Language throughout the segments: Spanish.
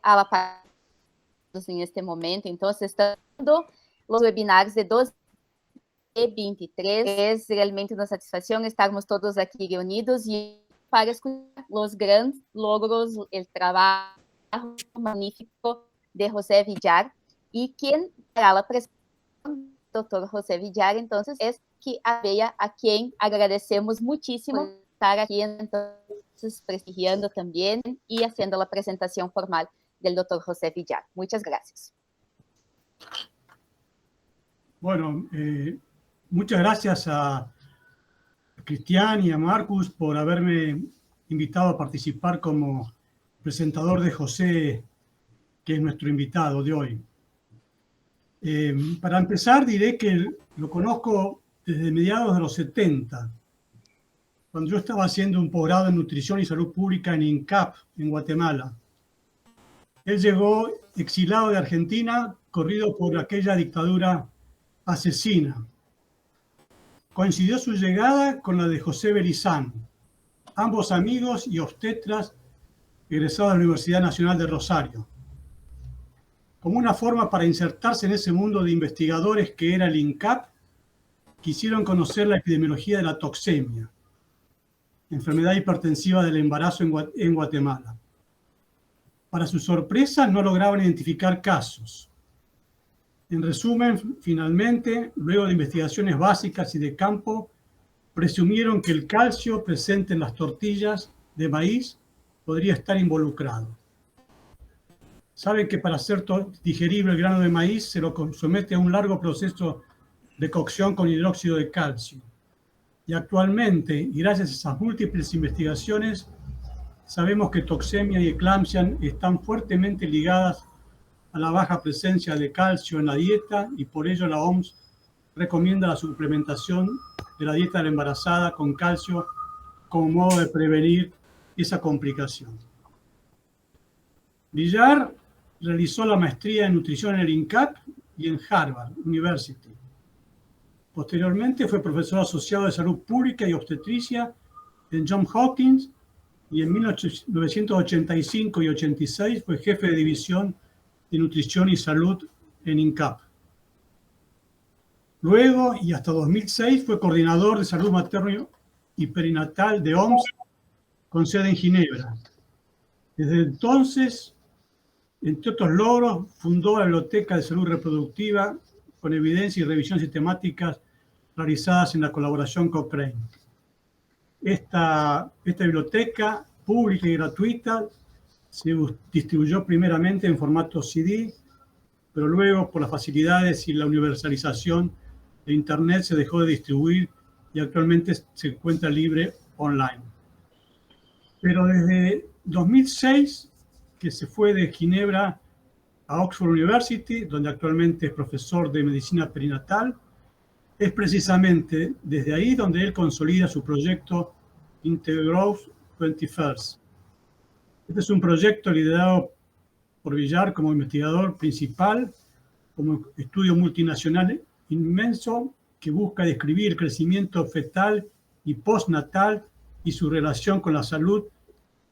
a la par en este momento. Entonces, estando los webinars de 12 y 23, es realmente una satisfacción estarmos todos aquí reunidos y para escuchar los grandes logros, el trabajo magnífico de José Villar. Y quien hará la presentación, doctor José Villar, entonces, es Kia Bella, a quien agradecemos muchísimo por estar aquí, entonces, prestigiando también y haciendo la presentación formal del doctor José Villar. Muchas gracias. Bueno, muchas gracias a Cristian y a Marcus por haberme invitado a participar como presentador de José, que es nuestro invitado de hoy. Para empezar, diré que lo conozco desde mediados de los 70, cuando yo estaba haciendo un posgrado en Nutrición y Salud Pública en INCAP, en Guatemala. Él llegó exilado de Argentina, corrido por aquella dictadura asesina. Coincidió su llegada con la de José Belizán, ambos amigos y obstetras egresados de la Universidad Nacional de Rosario. Como una forma para insertarse en ese mundo de investigadores que era el INCAP, quisieron conocer la epidemiología de la toxemia, enfermedad hipertensiva del embarazo en Guatemala. Para su sorpresa, no lograban identificar casos. En resumen, finalmente, luego de investigaciones básicas y de campo, presumieron que el calcio presente en las tortillas de maíz podría estar involucrado. Saben que para hacer digerible el grano de maíz se lo somete a un largo proceso de cocción con hidróxido de calcio. Y actualmente, y gracias a esas múltiples investigaciones, sabemos que toxemia y eclampsia están fuertemente ligadas a la baja presencia de calcio en la dieta, y por ello la OMS recomienda la suplementación de la dieta de la embarazada con calcio como modo de prevenir esa complicación. Villar realizó la maestría en nutrición en el INCAP y en Harvard University. Posteriormente fue profesor asociado de salud pública y obstetricia en Johns Hopkins, y en 1985 y 86 fue jefe de división de nutrición y salud en INCAP. Luego, y hasta 2006, fue coordinador de salud materno y perinatal de OMS, con sede en Ginebra. Desde entonces, entre otros logros, fundó la Biblioteca de Salud Reproductiva, con evidencia y revisión sistemáticas realizadas en la colaboración Cochrane. Esta biblioteca pública y gratuita se distribuyó primeramente en formato CD, pero luego, por las facilidades y la universalización de Internet, se dejó de distribuir y actualmente se encuentra libre online. Pero desde 2006, que se fue de Ginebra a Oxford University, donde actualmente es profesor de medicina perinatal, es precisamente desde ahí donde él consolida su proyecto Intergrowth 21st. Este es un proyecto liderado por Villar como investigador principal, como estudio multinacional inmenso que busca describir el crecimiento fetal y postnatal y su relación con la salud,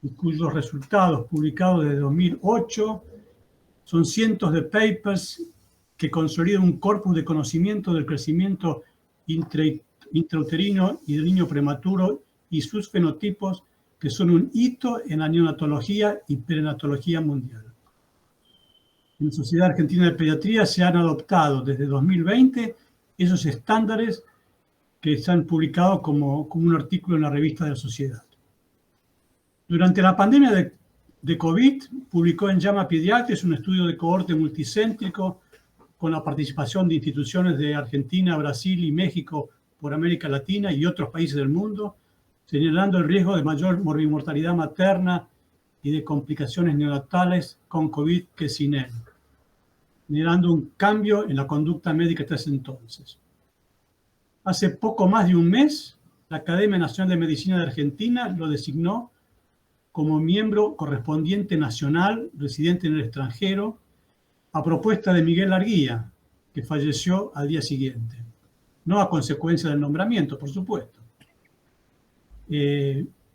y cuyos resultados, publicados desde 2008, son cientos de papers que consolidan un corpus de conocimiento del crecimiento intrauterino y del niño prematuro y sus fenotipos, que son un hito en la neonatología y perinatología mundial. En la Sociedad Argentina de Pediatría se han adoptado desde 2020 esos estándares que se han publicado como un artículo en la revista de la Sociedad. Durante la pandemia de COVID, publicó en JAMA Pediatrics un estudio de cohorte multicéntrico con la participación de instituciones de Argentina, Brasil y México por América Latina y otros países del mundo, señalando el riesgo de mayor morbimortalidad materna y de complicaciones neonatales con COVID que sin él, generando un cambio en la conducta médica hasta ese entonces. Hace poco más de un mes, la Academia Nacional de Medicina de Argentina lo designó como miembro correspondiente nacional residente en el extranjero, a propuesta de Miguel Arguía, que falleció al día siguiente. No a consecuencia del nombramiento, por supuesto.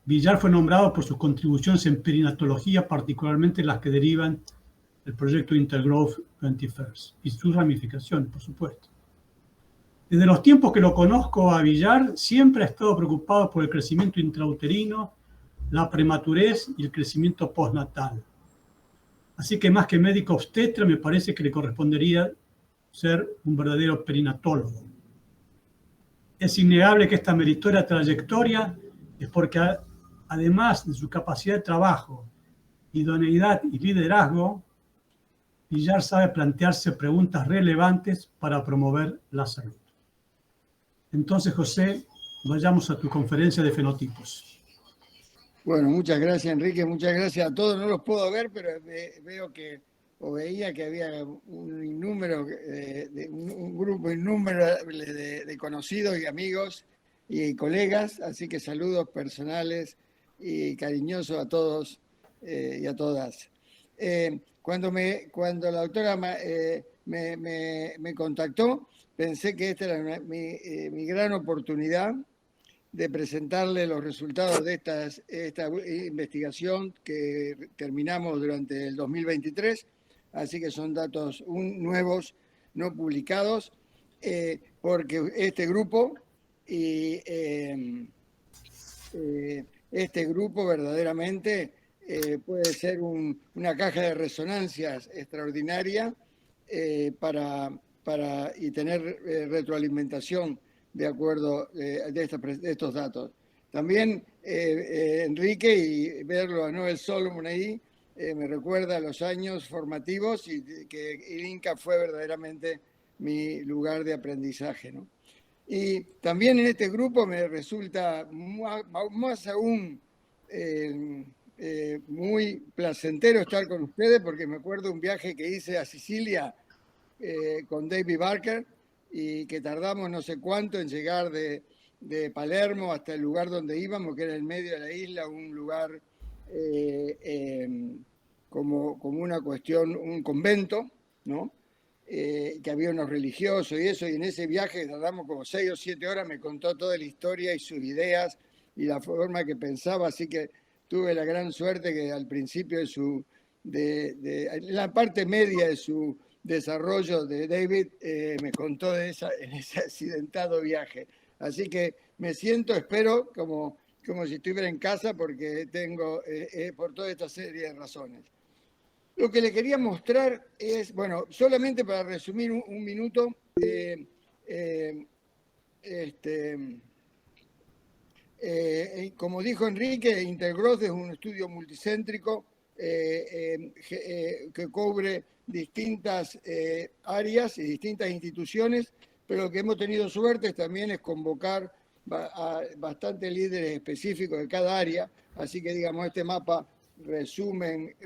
Villar fue nombrado por sus contribuciones en perinatología, particularmente las que derivan el proyecto Intergrowth 21st y sus ramificaciones, por supuesto. Desde los tiempos que lo conozco a Villar, siempre ha estado preocupado por el crecimiento intrauterino, la prematurez y el crecimiento postnatal. Así que más que médico obstetra, me parece que le correspondería ser un verdadero perinatólogo. Es innegable que esta meritoria trayectoria es porque, además de su capacidad de trabajo, idoneidad y liderazgo, Villar sabe plantearse preguntas relevantes para promover la salud. Entonces, José, vayamos a tu conferencia de fenotipos. Bueno, muchas gracias, Enrique, muchas gracias a todos. No los puedo ver, pero veo que, o veía que había un grupo innumerable de conocidos y amigos y colegas, así que saludos personales y cariñosos a todos y a todas. Cuando la doctora me contactó, pensé que esta era mi gran oportunidad de presentarle los resultados de esta investigación que terminamos durante el 2023, así que son datos nuevos, no publicados, porque este grupo verdaderamente puede ser una caja de resonancias extraordinaria y tener retroalimentación de acuerdo de estos datos. También Enrique, y verlo a Noel Solomon ahí, me recuerda a los años formativos y que el INCA fue verdaderamente mi lugar de aprendizaje, ¿no? Y también en este grupo me resulta más aún muy placentero estar con ustedes, porque me acuerdo de un viaje que hice a Sicilia con David Barker, y que tardamos no sé cuánto en llegar de Palermo hasta el lugar donde íbamos, que era en medio de la isla, un lugar como una cuestión, un convento, ¿no? Que había unos religiosos y eso, y en ese viaje tardamos como 6 o 7 horas, me contó toda la historia y sus ideas y la forma que pensaba, así que tuve la gran suerte que al principio de la parte media de su desarrollo de David, me contó en ese accidentado viaje. Así que me siento, espero, como si estuviera en casa, porque tengo, por toda esta serie de razones. Lo que le quería mostrar es, bueno, solamente para resumir un minuto, como dijo Enrique, Intergrowth es un estudio multicéntrico que cubre distintas áreas y distintas instituciones, pero lo que hemos tenido suerte también es convocar a bastantes líderes específicos de cada área, así que digamos este mapa resume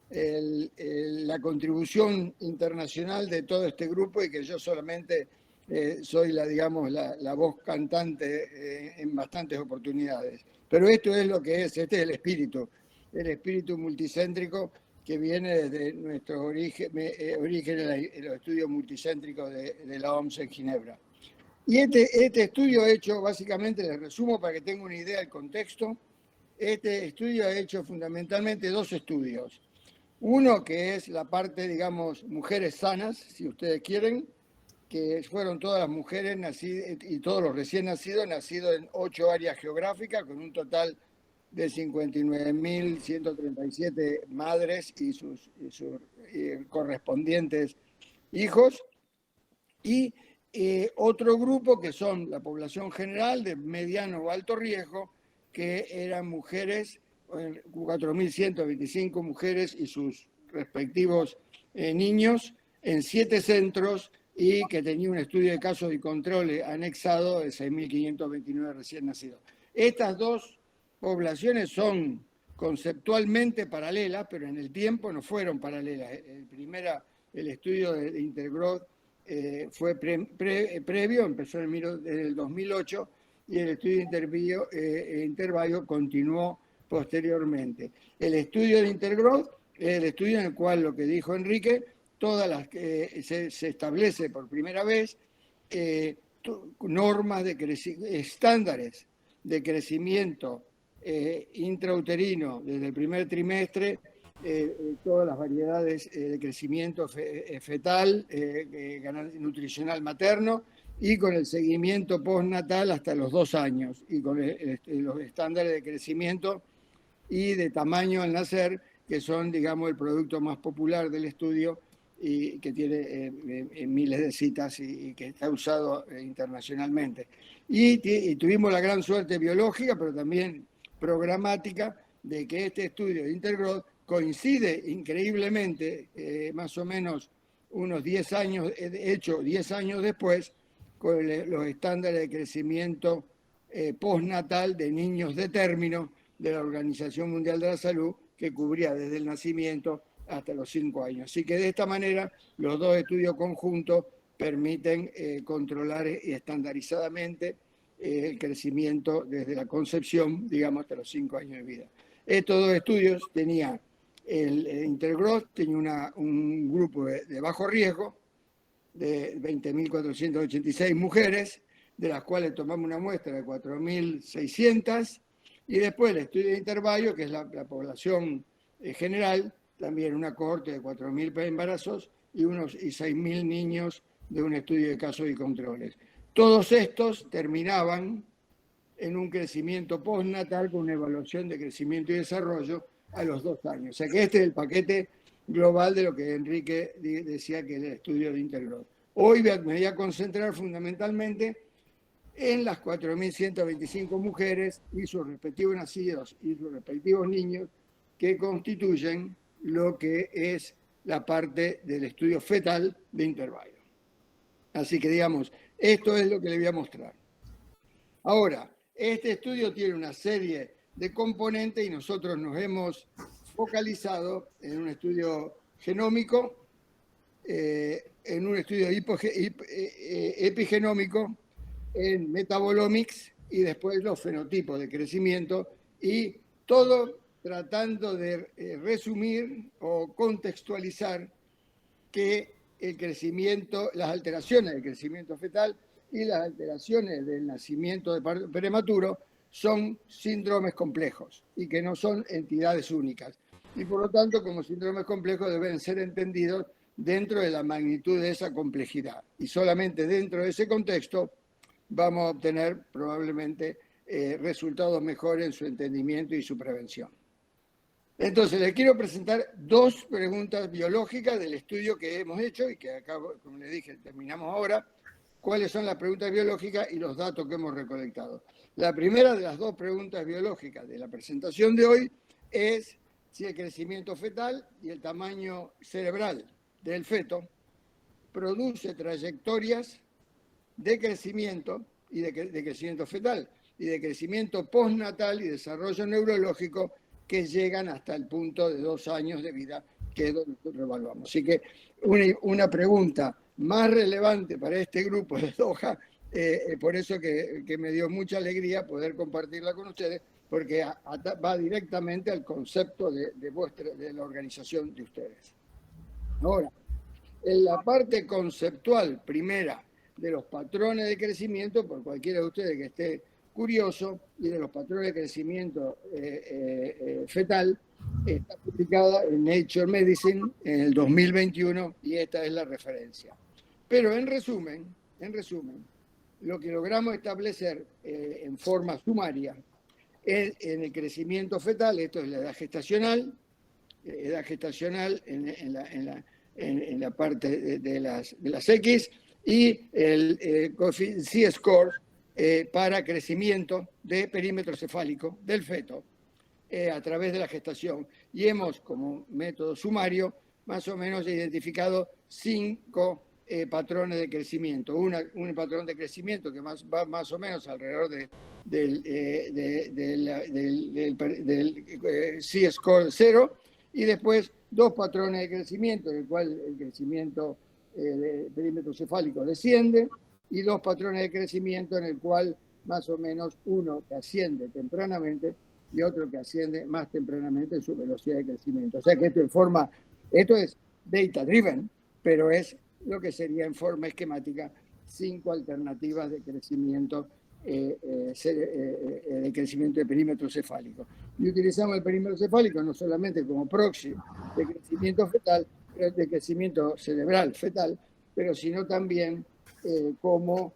la contribución internacional de todo este grupo, y que yo solamente soy la voz cantante en bastantes oportunidades. Pero esto es lo que es, este es el espíritu multicéntrico que viene desde nuestros orígenes en los estudios multicéntricos de la OMS en Ginebra. Y este estudio ha hecho, básicamente, les resumo para que tengan una idea del contexto, este estudio ha hecho fundamentalmente 2 estudios. Uno que es la parte, digamos, mujeres sanas, si ustedes quieren, que fueron todas las mujeres nacidas y todos los recién nacidos en 8 áreas geográficas, con un total de 59.137 madres y sus correspondientes hijos. Y otro grupo que son la población general de mediano o alto riesgo, que eran mujeres, 4.125 mujeres y sus respectivos niños en 7 centros, y que tenía un estudio de casos y controles anexado de 6.529 recién nacidos. Estas 2 poblaciones son conceptualmente paralelas, pero en el tiempo no fueron paralelas. El estudio de Intergrowth fue previo, empezó en el 2008, y el estudio de Interbio continuó posteriormente. El estudio de Intergrowth es el estudio en el cual, lo que dijo Enrique, se establece por primera vez normas estándares de crecimiento intrauterino desde el primer trimestre todas las variedades de crecimiento fetal, nutricional materno, y con el seguimiento postnatal hasta los 2 años, y con los estándares de crecimiento y de tamaño al nacer, que son, digamos, el producto más popular del estudio y que tiene miles de citas y que está usado internacionalmente. Y tuvimos la gran suerte biológica, pero también programática, de que este estudio de Intergrowth coincide increíblemente, más o menos unos 10 años, hecho 10 años después, con los estándares de crecimiento postnatal de niños de término de la Organización Mundial de la Salud, que cubría desde el nacimiento hasta los 5 años. Así que de esta manera los dos estudios conjuntos permiten controlar estandarizadamente el crecimiento desde la concepción, digamos, hasta los 5 años de vida. Estos dos estudios tenían, el Intergrowth tenía un grupo de bajo riesgo de 20.486 mujeres, de las cuales tomamos una muestra de 4.600, y después el estudio de Intervallo, que es la población general, también una cohorte de 4.000 embarazos y 6.000 niños de un estudio de casos y controles. Todos estos terminaban en un crecimiento postnatal con una evaluación de crecimiento y desarrollo a los 2 años. O sea que este es el paquete global de lo que Enrique decía que es el estudio de Intergrowth. Hoy me voy a concentrar fundamentalmente en las 4.125 mujeres y sus respectivos nacidos y sus respectivos niños, que constituyen lo que es la parte del estudio fetal de Intervallo. Así que, digamos, esto es lo que le voy a mostrar. Ahora, este estudio tiene una serie de componentes y nosotros nos hemos focalizado en un estudio genómico, en un estudio epigenómico, en metabolomics y después los fenotipos de crecimiento, y todo tratando de resumir o contextualizar que el crecimiento, las alteraciones del crecimiento fetal y las alteraciones del nacimiento prematuro son síndromes complejos y que no son entidades únicas. Y por lo tanto, como síndromes complejos deben ser entendidos dentro de la magnitud de esa complejidad. Y solamente dentro de ese contexto vamos a obtener probablemente resultados mejores en su entendimiento y su prevención. Entonces, les quiero presentar 2 preguntas biológicas del estudio que hemos hecho y que acá, como les dije, terminamos ahora. ¿Cuáles son las preguntas biológicas y los datos que hemos recolectado? La primera de las 2 preguntas biológicas de la presentación de hoy es si el crecimiento fetal y el tamaño cerebral del feto produce trayectorias de crecimiento y de crecimiento fetal y de crecimiento postnatal y desarrollo neurológico que llegan hasta el punto de 2 años de vida, que es donde nosotros evaluamos. Así que una pregunta más relevante para este grupo de Doha, por eso que me dio mucha alegría poder compartirla con ustedes, porque va directamente al concepto de la organización de ustedes. Ahora, en la parte conceptual primera de los patrones de crecimiento, por cualquiera de ustedes que esté curioso, y de los patrones de crecimiento fetal, está publicada en Nature Medicine en el 2021 y esta es la referencia. Pero en resumen, lo que logramos establecer en forma sumaria en el crecimiento fetal, esto es la edad gestacional en la parte de las X, y el C-score para crecimiento de perímetro cefálico del feto a través de la gestación. Y hemos, como método sumario, más o menos identificado 5 patrones de crecimiento. Un patrón de crecimiento que va más o menos alrededor del C-score 0, y después 2 patrones de crecimiento, en el cual el crecimiento del perímetro cefálico desciende, y 2 patrones de crecimiento en el cual más o menos uno que asciende tempranamente y otro que asciende más tempranamente en su velocidad de crecimiento. O sea que esto es data driven, pero es lo que sería en forma esquemática 5 alternativas de crecimiento de crecimiento de perímetro cefálico. Y utilizamos el perímetro cefálico no solamente como proxy de crecimiento fetal, de crecimiento cerebral fetal, pero sino también como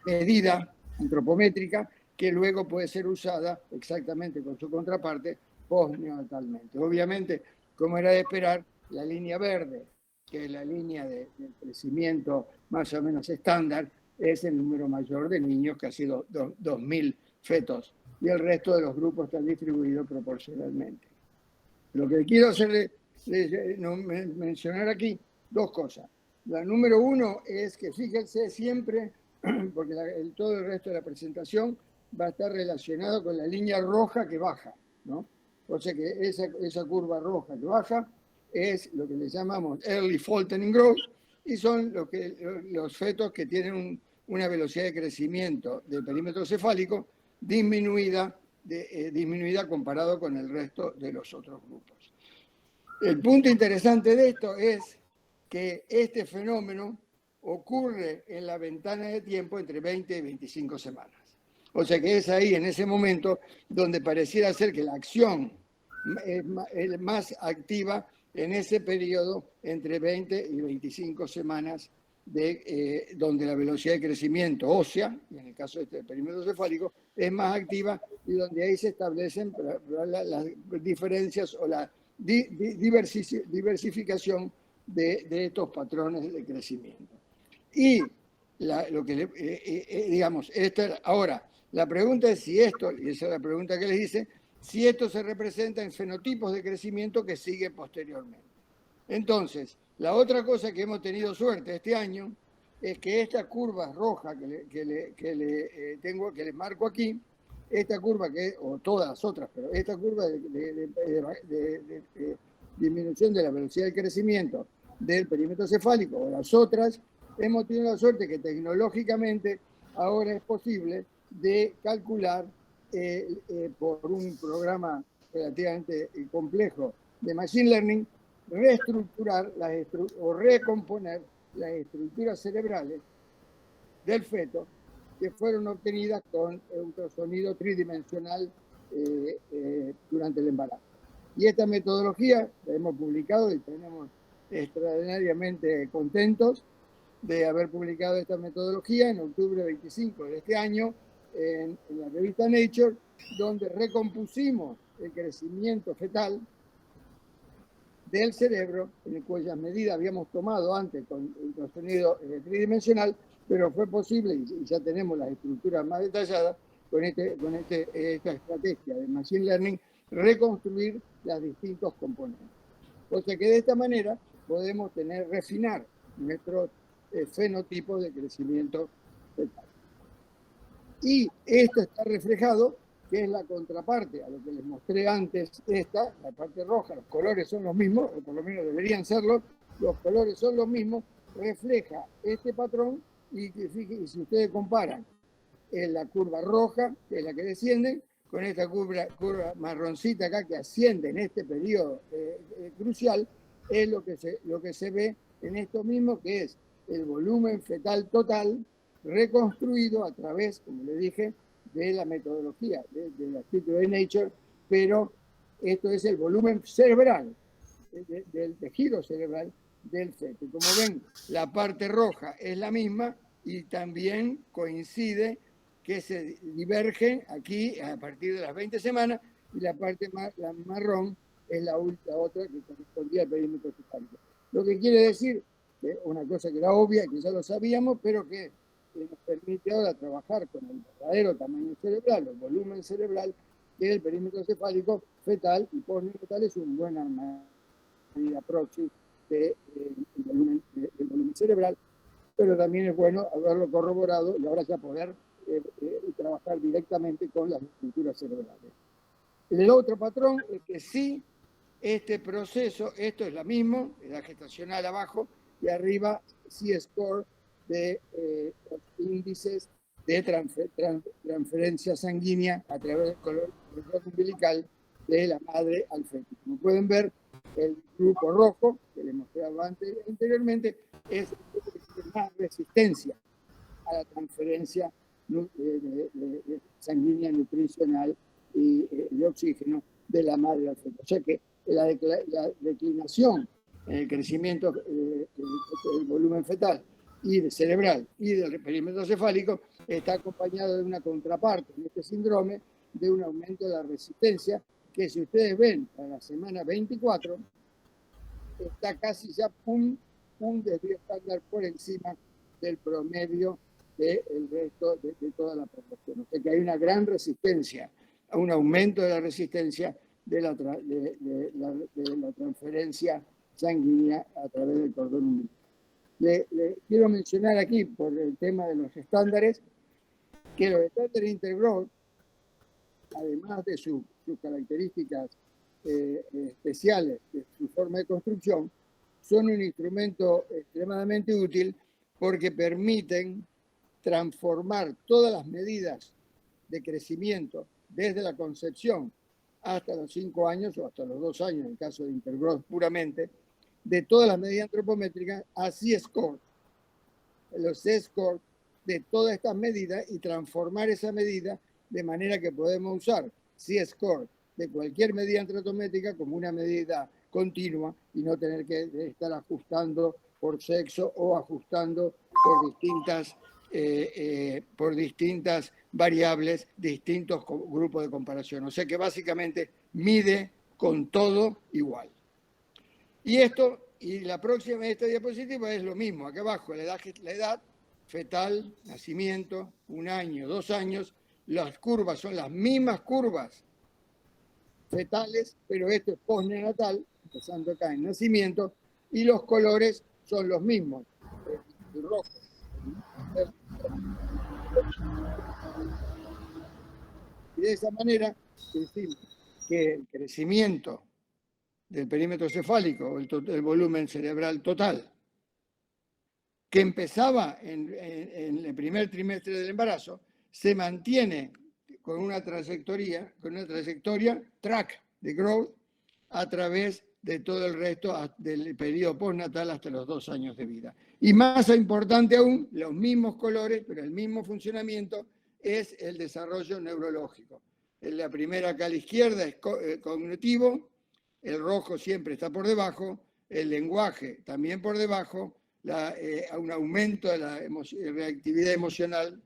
medida antropométrica que luego puede ser usada exactamente con su contraparte postneonatalmente. Obviamente, como era de esperar, la línea verde, que es la línea de crecimiento más o menos estándar, es el número mayor de niños, casi 2.000 fetos, y el resto de los grupos están distribuidos proporcionalmente. Lo que quiero hacerle mencionar aquí, dos cosas. La número uno es que fíjense siempre, porque todo el resto de la presentación va a estar relacionado con la línea roja que baja, ¿no? O sea que esa curva roja que baja es lo que le llamamos early faltering growth, y son los fetos que tienen una velocidad de crecimiento del perímetro cefálico disminuida comparado con el resto de los otros grupos. El punto interesante de esto es que este fenómeno ocurre en la ventana de tiempo entre 20 y 25 semanas. O sea que es ahí, en ese momento, donde pareciera ser que la acción es más activa en ese periodo entre 20 y 25 semanas, donde la velocidad de crecimiento ósea, y en el caso de este perímetro cefálico, es más activa, y donde ahí se establecen las diferencias o la diversificación de estos patrones de crecimiento. Y ahora, la pregunta es si esto, y esa es la pregunta que les hice, si esto se representa en fenotipos de crecimiento que siguen posteriormente. Entonces, la otra cosa que hemos tenido suerte este año es que esta curva roja que les marco aquí, esta curva o todas las otras, pero esta curva de disminución de la velocidad de crecimiento del perímetro cefálico o las otras, hemos tenido la suerte que tecnológicamente ahora es posible de calcular por un programa relativamente complejo de Machine Learning, reestructurar o recomponer las estructuras cerebrales del feto que fueron obtenidas con ultrasonido tridimensional durante el embarazo. Y esta metodología la hemos publicado y tenemos extraordinariamente contentos de haber publicado esta metodología en octubre 25 de este año en la revista Nature, donde recompusimos el crecimiento fetal del cerebro, en cuyas medidas habíamos tomado antes con ultrasonido tridimensional, pero fue posible, y ya tenemos las estructuras más detalladas, con esta estrategia de Machine Learning, reconstruir los distintos componentes. O sea que de esta manera podemos refinar nuestros fenotipos de crecimiento fetal. Y esto está reflejado, que es la contraparte a lo que les mostré antes, la parte roja, los colores son los mismos, o por lo menos deberían serlo, los colores son los mismos, refleja este patrón, y si ustedes comparan la curva roja, que es la que desciende, con esta curva marroncita acá que asciende en este periodo crucial, es lo que se ve en esto mismo, que es el volumen fetal total reconstruido a través, como le dije, de la metodología del artículo de Nature, pero esto es el volumen cerebral, del tejido cerebral del feto. Como ven, la parte roja es la misma y también coincide que se divergen aquí a partir de las 20 semanas, y la parte la marrón es la otra que correspondía al perímetro cefálico. Lo que quiere decir que una cosa que era obvia, que ya lo sabíamos, pero que nos permite ahora trabajar con el verdadero tamaño cerebral, el volumen cerebral, que el perímetro cefálico fetal y postnatal es un buen medida proxy del volumen cerebral, pero también es bueno haberlo corroborado y ahora ya poder trabajar directamente con las estructuras cerebrales. El otro patrón es que sí, este proceso, esto es lo mismo, la gestacional abajo y arriba C-score de los índices de transferencia sanguínea a través del cordón umbilical de la madre al feto. Como pueden ver, el grupo rojo, que les mostraba anteriormente, es el grupo que tiene más resistencia a la transferencia sanguínea nutricional y de oxígeno de la madre al feto. O sea que la declinación en el crecimiento del volumen fetal y cerebral y del perímetro cefálico está acompañado de una contraparte en este síndrome de un aumento de la resistencia que, si ustedes ven a la semana 24, está casi ya un desvío estándar por encima del promedio del resto de toda la población. O sea que hay una gran resistencia, un aumento de la resistencia de la transferencia sanguínea a través del cordón umbilical. Le quiero mencionar aquí, por el tema de los estándares, que los estándares Intergrowth, además de sus características especiales de su forma de construcción, son un instrumento extremadamente útil porque permiten transformar todas las medidas de crecimiento desde la concepción hasta los 5 años o hasta los 2 años, en el caso de Intergrowth puramente, de todas las medidas antropométricas a C-score, los C-score de todas estas medidas, y transformar esa medida de manera que podemos usar C-score de cualquier medida antropométrica como una medida continua y no tener que estar ajustando por sexo o ajustando por distintas variables, distintos grupos de comparación. O sea que básicamente mide con todo igual. Y esta diapositiva es lo mismo. Acá abajo la edad fetal, nacimiento, 1 año, 2 años. Las curvas son las mismas curvas fetales, pero esto es postnenatal, empezando acá en nacimiento, y los colores son los mismos, el rojo. Y de esa manera decimos que el crecimiento del perímetro cefálico, el volumen cerebral total, que empezaba en el primer trimestre del embarazo, se mantiene con una trayectoria track de growth a través de todo el resto del periodo postnatal hasta los 2 años de vida. Y más importante aún, los mismos colores, pero el mismo funcionamiento, es el desarrollo neurológico. En la primera acá a la izquierda es cognitivo, el rojo siempre está por debajo, el lenguaje también por debajo, un aumento de la reactividad emocional,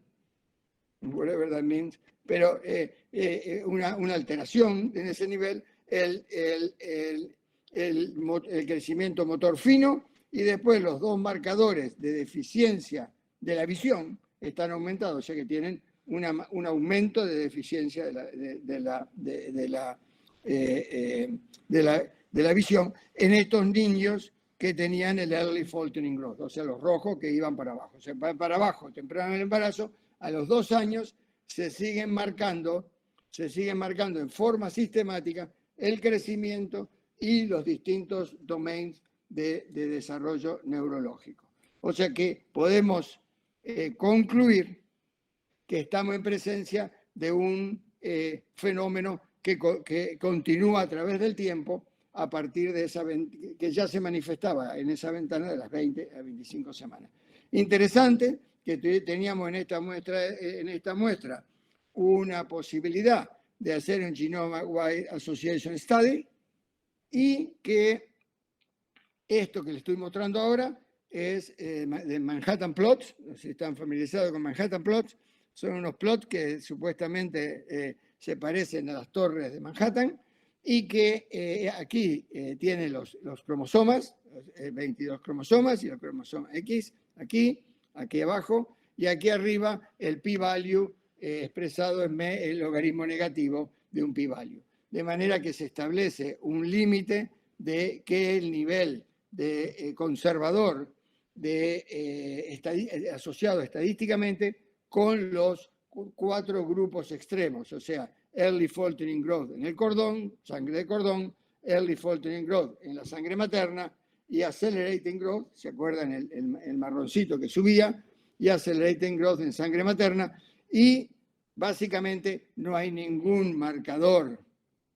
whatever that means, pero una alteración en ese nivel, el crecimiento motor fino, y después los 2 marcadores de deficiencia de la visión están aumentados, o sea que tienen un aumento de deficiencia de la visión en estos niños que tenían el early faltering growth, o sea, los rojos que iban para abajo. O sea, para abajo, temprano en el embarazo, a los 2 años se siguen marcando en forma sistemática el crecimiento y los distintos domains de desarrollo neurológico. O sea que podemos concluir que estamos en presencia de un fenómeno que continúa a través del tiempo a partir de que ya se manifestaba en esa ventana de las 20 a 25 semanas. Interesante que teníamos en esta muestra una posibilidad de hacer un Genome-Wide Association Study, y que esto que les estoy mostrando ahora es de Manhattan Plots. Si están familiarizados con Manhattan Plots, son unos plots que supuestamente se parecen a las torres de Manhattan, y que aquí tienen los cromosomas, 22 cromosomas, y los cromosomas X aquí abajo, y aquí arriba el p-value expresado en el logaritmo negativo de un p-value. De manera que se establece un límite de que el nivel de conservador asociado estadísticamente con los 4 grupos extremos, o sea, early faltering growth en el cordón, sangre de cordón, early faltering growth en la sangre materna, y accelerating growth, ¿se acuerdan el marroncito que subía? Y accelerating growth en sangre materna, y básicamente no hay ningún marcador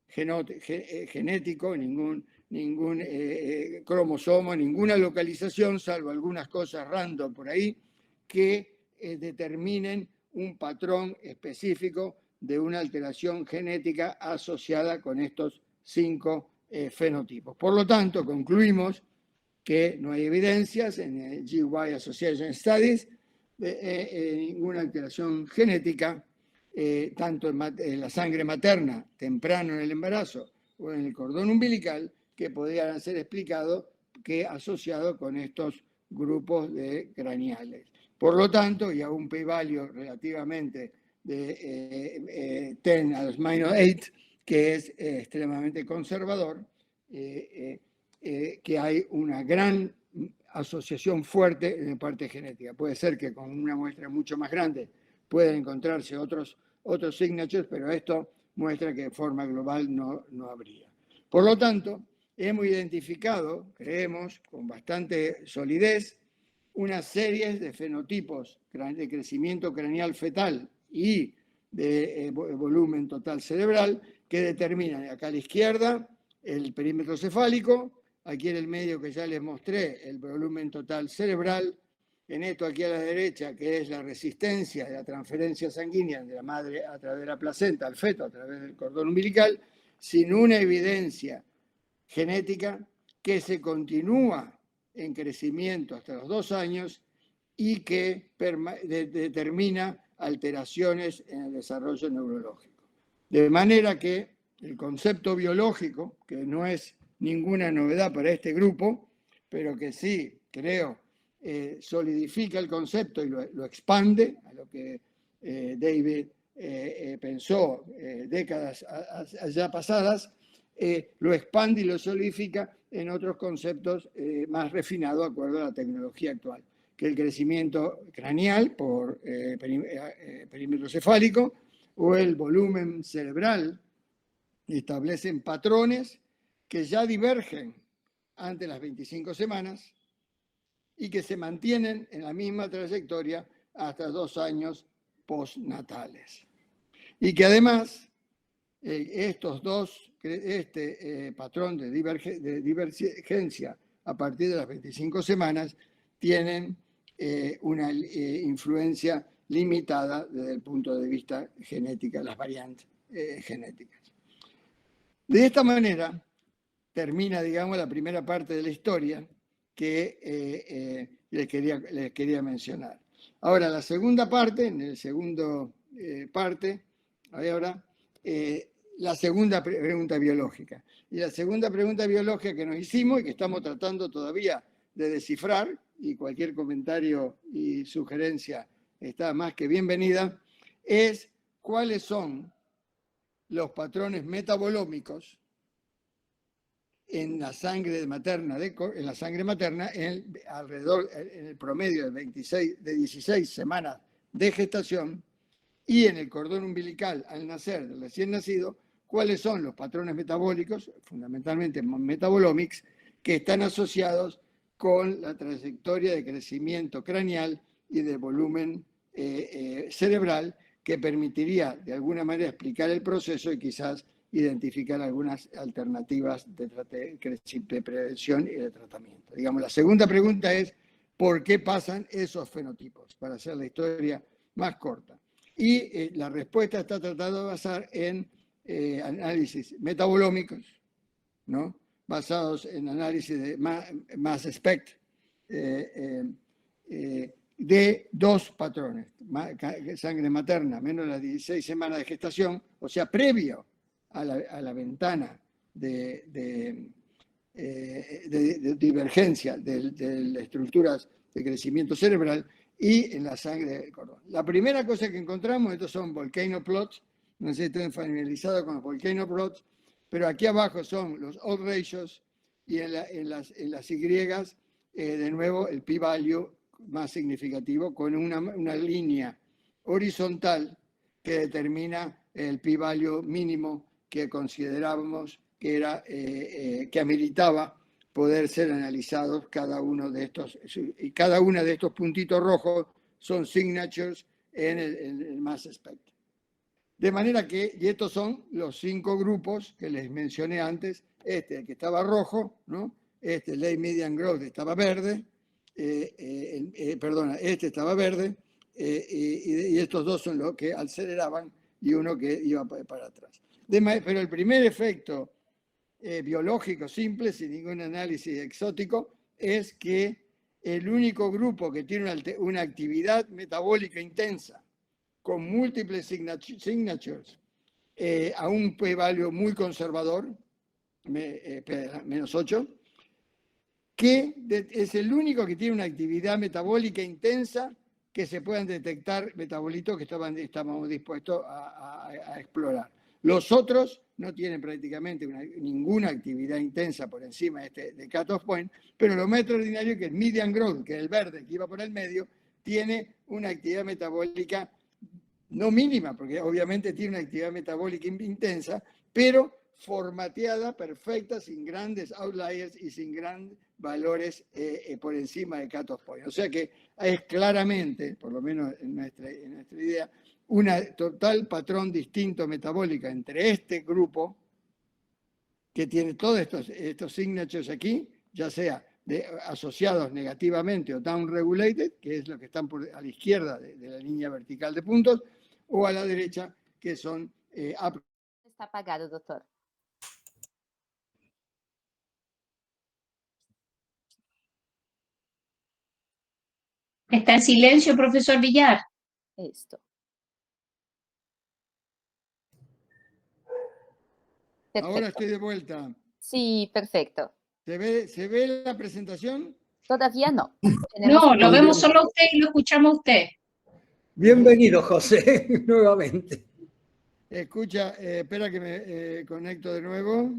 genético, ningún cromosoma, ninguna localización, salvo algunas cosas random por ahí, que determinen un patrón específico de una alteración genética asociada con estos 5 fenotipos. Por lo tanto, concluimos que no hay evidencias en el GY Association Studies de ninguna alteración genética, tanto en la sangre materna temprano en el embarazo o en el cordón umbilical, que podrían ser explicados que asociado con estos grupos de craneales. Por lo tanto, y a un p-value relativamente de 10 a los -8, que es extremadamente conservador, que hay una gran asociación fuerte en la parte genética. Puede ser que con una muestra mucho más grande puedan encontrarse otros signatures, pero esto muestra que de forma global no habría. Por lo tanto, hemos identificado, creemos, con bastante solidez, una serie de fenotipos de crecimiento craneal fetal y de volumen total cerebral que determinan, acá a la izquierda, el perímetro cefálico, aquí en el medio que ya les mostré, el volumen total cerebral, en esto aquí a la derecha, que es la resistencia de la transferencia sanguínea de la madre a través de la placenta al feto, a través del cordón umbilical, sin una evidencia genética que se continúa en crecimiento hasta los 2 años y que determina alteraciones en el desarrollo neurológico. De manera que el concepto biológico, que no es ninguna novedad para este grupo, pero que sí, creo, solidifica el concepto y lo expande a lo que David pensó décadas allá pasadas, lo expande y lo solidifica en otros conceptos más refinados de acuerdo a la tecnología actual, que el crecimiento craneal por perímetro cefálico o el volumen cerebral establecen patrones que ya divergen ante las 25 semanas y que se mantienen en la misma trayectoria hasta 2 años postnatales. Y que además este patrón de divergencia a partir de las 25 semanas tienen una influencia limitada desde el punto de vista genética, las variantes genéticas. De esta manera termina, digamos, la primera parte de la historia que les quería mencionar. Ahora, la segunda parte, en el segundo parte, ahora, la segunda pregunta biológica. Y la segunda pregunta biológica que nos hicimos y que estamos tratando todavía de descifrar, y cualquier comentario y sugerencia está más que bienvenida, es cuáles son los patrones metabolómicos en la sangre materna, alrededor, en el promedio de 16 semanas de gestación, y en el cordón umbilical al nacer del recién nacido, cuáles son los patrones metabólicos, fundamentalmente metabolomics, que están asociados con la trayectoria de crecimiento craneal y de volumen cerebral, que permitiría de alguna manera explicar el proceso y quizás identificar algunas alternativas de prevención y de tratamiento. Digamos, la segunda pregunta es, ¿por qué pasan esos fenotipos? Para hacer la historia más corta. Y la respuesta está tratada de basar en análisis metabolómicos, ¿no?, basados en análisis de mass spec de 2 patrones: sangre materna menos las 16 semanas de gestación, o sea, previo a la ventana de divergencia de las estructuras de crecimiento cerebral, y en la sangre del cordón. La primera cosa que encontramos, estos son volcano plots, no sé si están familiarizados con los volcano plots, pero aquí abajo son los odds ratios, y en las Y, de nuevo, el p-value más significativo, con una línea horizontal que determina el p-value mínimo que considerábamos que era que ameritaba poder ser analizados cada uno de estos, y cada uno de estos puntitos rojos son signatures en el mass spec. De manera que, y estos son los 5 grupos que les mencioné antes, el que estaba rojo, ¿no?, late median growth estaba verde, este estaba verde, y estos dos son los que aceleraban y uno que iba para atrás. Pero el primer efecto biológico simple, sin ningún análisis exótico, es que el único grupo que tiene una actividad metabólica intensa con múltiples signatures a un p-value muy conservador, menos 8, que es el único que tiene una actividad metabólica intensa que se puedan detectar metabolitos que estábamos dispuestos a explorar. Los otros no tienen prácticamente ninguna actividad intensa por encima de cutoff point, pero lo más extraordinario es que el median growth, que es el verde que iba por el medio, tiene una actividad metabólica no mínima, porque obviamente tiene una actividad metabólica intensa, pero formateada, perfecta, sin grandes outliers y sin grandes valores por encima de cutoff point. O sea que es claramente, por lo menos en nuestra idea, un total patrón distinto metabólica entre este grupo, que tiene todos estos signatures aquí, ya sea asociados negativamente o down-regulated, que es lo que están a la izquierda de la línea vertical de puntos, o a la derecha, que son up. Está apagado, doctor. Está en silencio, profesor Villar. Esto. Perfecto. Ahora estoy de vuelta. Sí, perfecto. ¿Se ve la presentación? Todavía no. No, lo vemos solo a usted y lo escuchamos a usted. Bienvenido, José, nuevamente. Escucha, espera que me conecto de nuevo.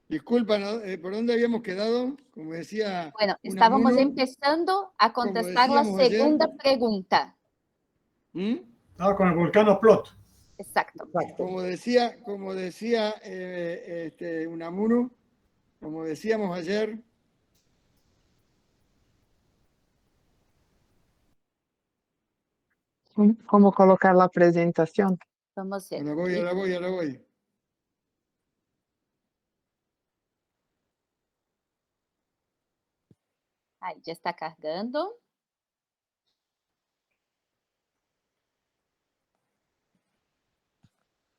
Disculpa, ¿por dónde habíamos quedado? Como decía. Bueno, estábamos empezando a contestar la segunda pregunta. Estaba con el Volcano Plot. Exacto. Como decía Unamuru, como decíamos ayer. ¿Cómo colocar la presentación? Vamos a ver. Ahora voy. Ahí ya está cargando.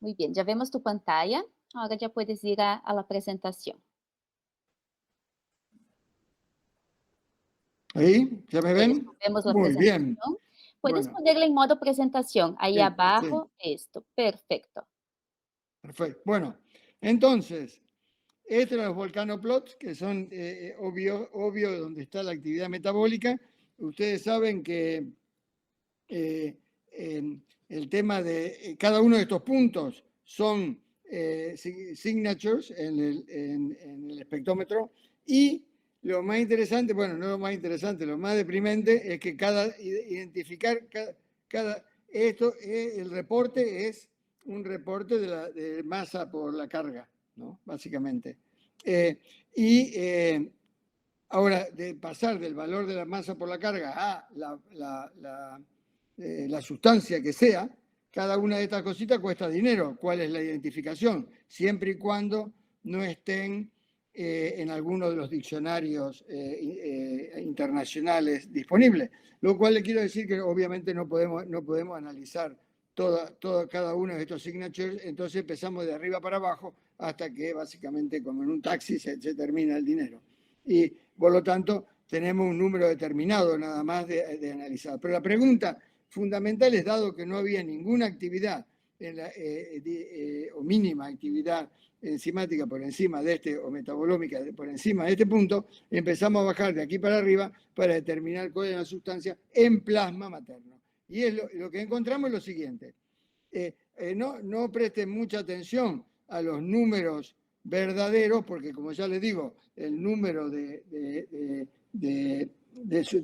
Muy bien, ya vemos tu pantalla. Ahora ya puedes ir a la presentación. ¿Ahí? ¿Ya me ven? Vemos la Muy presentación. bien. Puedes Bueno. ponerle en modo presentación. Ahí Sí, abajo, esto. Perfecto. Perfecto. Bueno, entonces, estos son los volcanoplots, que son obvio donde está la actividad metabólica. Ustedes saben que el tema de cada uno de estos puntos son signatures en el espectrómetro, y lo más interesante, bueno, no lo más interesante, lo más deprimente es que el reporte es un reporte de masa por la carga, ¿no? Básicamente. Ahora, de pasar del valor de la masa por la carga a la sustancia que sea, cada una de estas cositas cuesta dinero. ¿Cuál es la identificación? Siempre y cuando no estén en alguno de los diccionarios internacionales disponibles. Lo cual le quiero decir que obviamente no podemos analizar cada uno de estos signatures, entonces empezamos de arriba para abajo hasta que básicamente, como en un taxi, se termina el dinero. Y por lo tanto tenemos un número determinado nada más de analizar. Pero la pregunta fundamental es, dado que no había ninguna actividad o mínima actividad enzimática por encima de o metabolómica por encima de este punto, empezamos a bajar de aquí para arriba para determinar cuál es la sustancia en plasma materno. Y es lo que encontramos es lo siguiente. No presten mucha atención a los números verdaderos, porque como ya les digo, el número de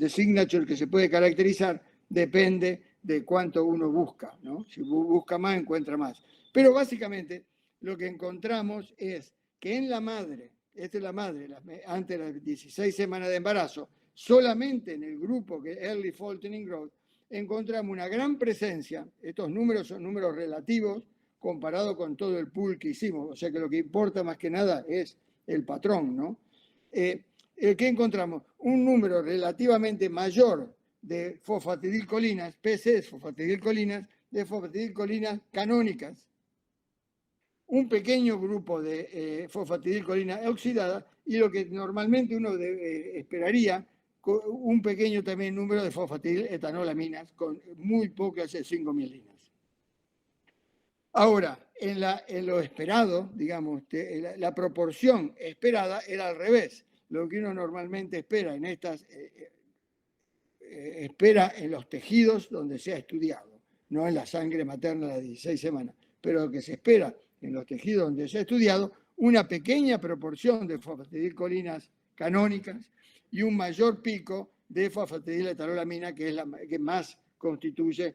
signature que se puede caracterizar depende de cuánto uno busca, ¿no? Si busca más, encuentra más. Pero básicamente lo que encontramos es que en la madre, esta es la madre, antes de las 16 semanas de embarazo, solamente en el grupo que es Early Faltering Growth, encontramos una gran presencia. Estos números son números relativos comparado con todo el pool que hicimos, o sea que lo que importa más que nada es el patrón, ¿no? ¿Qué encontramos? Un número relativamente mayor de fosfatidilcolinas, PCs, fosfatidilcolinas canónicas, un pequeño grupo de fosfatidilcolina oxidada y lo que normalmente uno esperaría, un pequeño también número de fosfatidiletanolominas con muy pocas 5 milinas. Ahora, en lo esperado, digamos, la proporción esperada era al revés. Lo que uno normalmente espera en estas, espera en los tejidos donde se ha estudiado, no en la sangre materna de 16 semanas, pero lo que se espera en los tejidos donde se ha estudiado, una pequeña proporción de fosfatidilcolinas canónicas y un mayor pico de fosfatidiletarolamina, que es la que más constituye,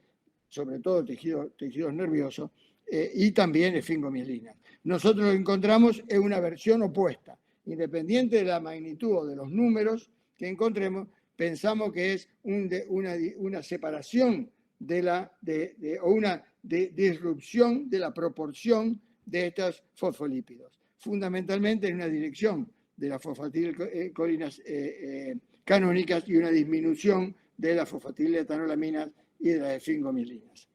sobre todo tejidos nerviosos, y también esfingomielinas. Nosotros lo encontramos en una versión opuesta. Independiente de la magnitud o de los números que encontremos, pensamos que es una separación o una disrupción de la proporción de estos fosfolípidos, fundamentalmente en una dirección de las fosfatidilcolinas canónicas y una disminución de las fosfatidiletanolominas y de las esfingomielinas.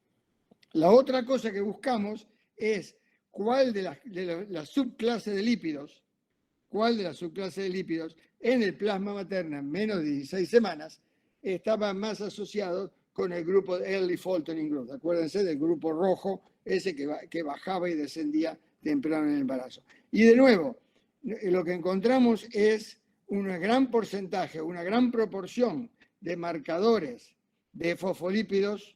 La otra cosa que buscamos es cuál de las subclases de lípidos, en el plasma materno en menos de 16 semanas estaban más asociados con el grupo de Early Faltering Growth. Acuérdense del grupo rojo, ese que bajaba y descendía temprano en el embarazo. Y de nuevo, lo que encontramos es un gran porcentaje, una gran proporción de marcadores de fosfolípidos,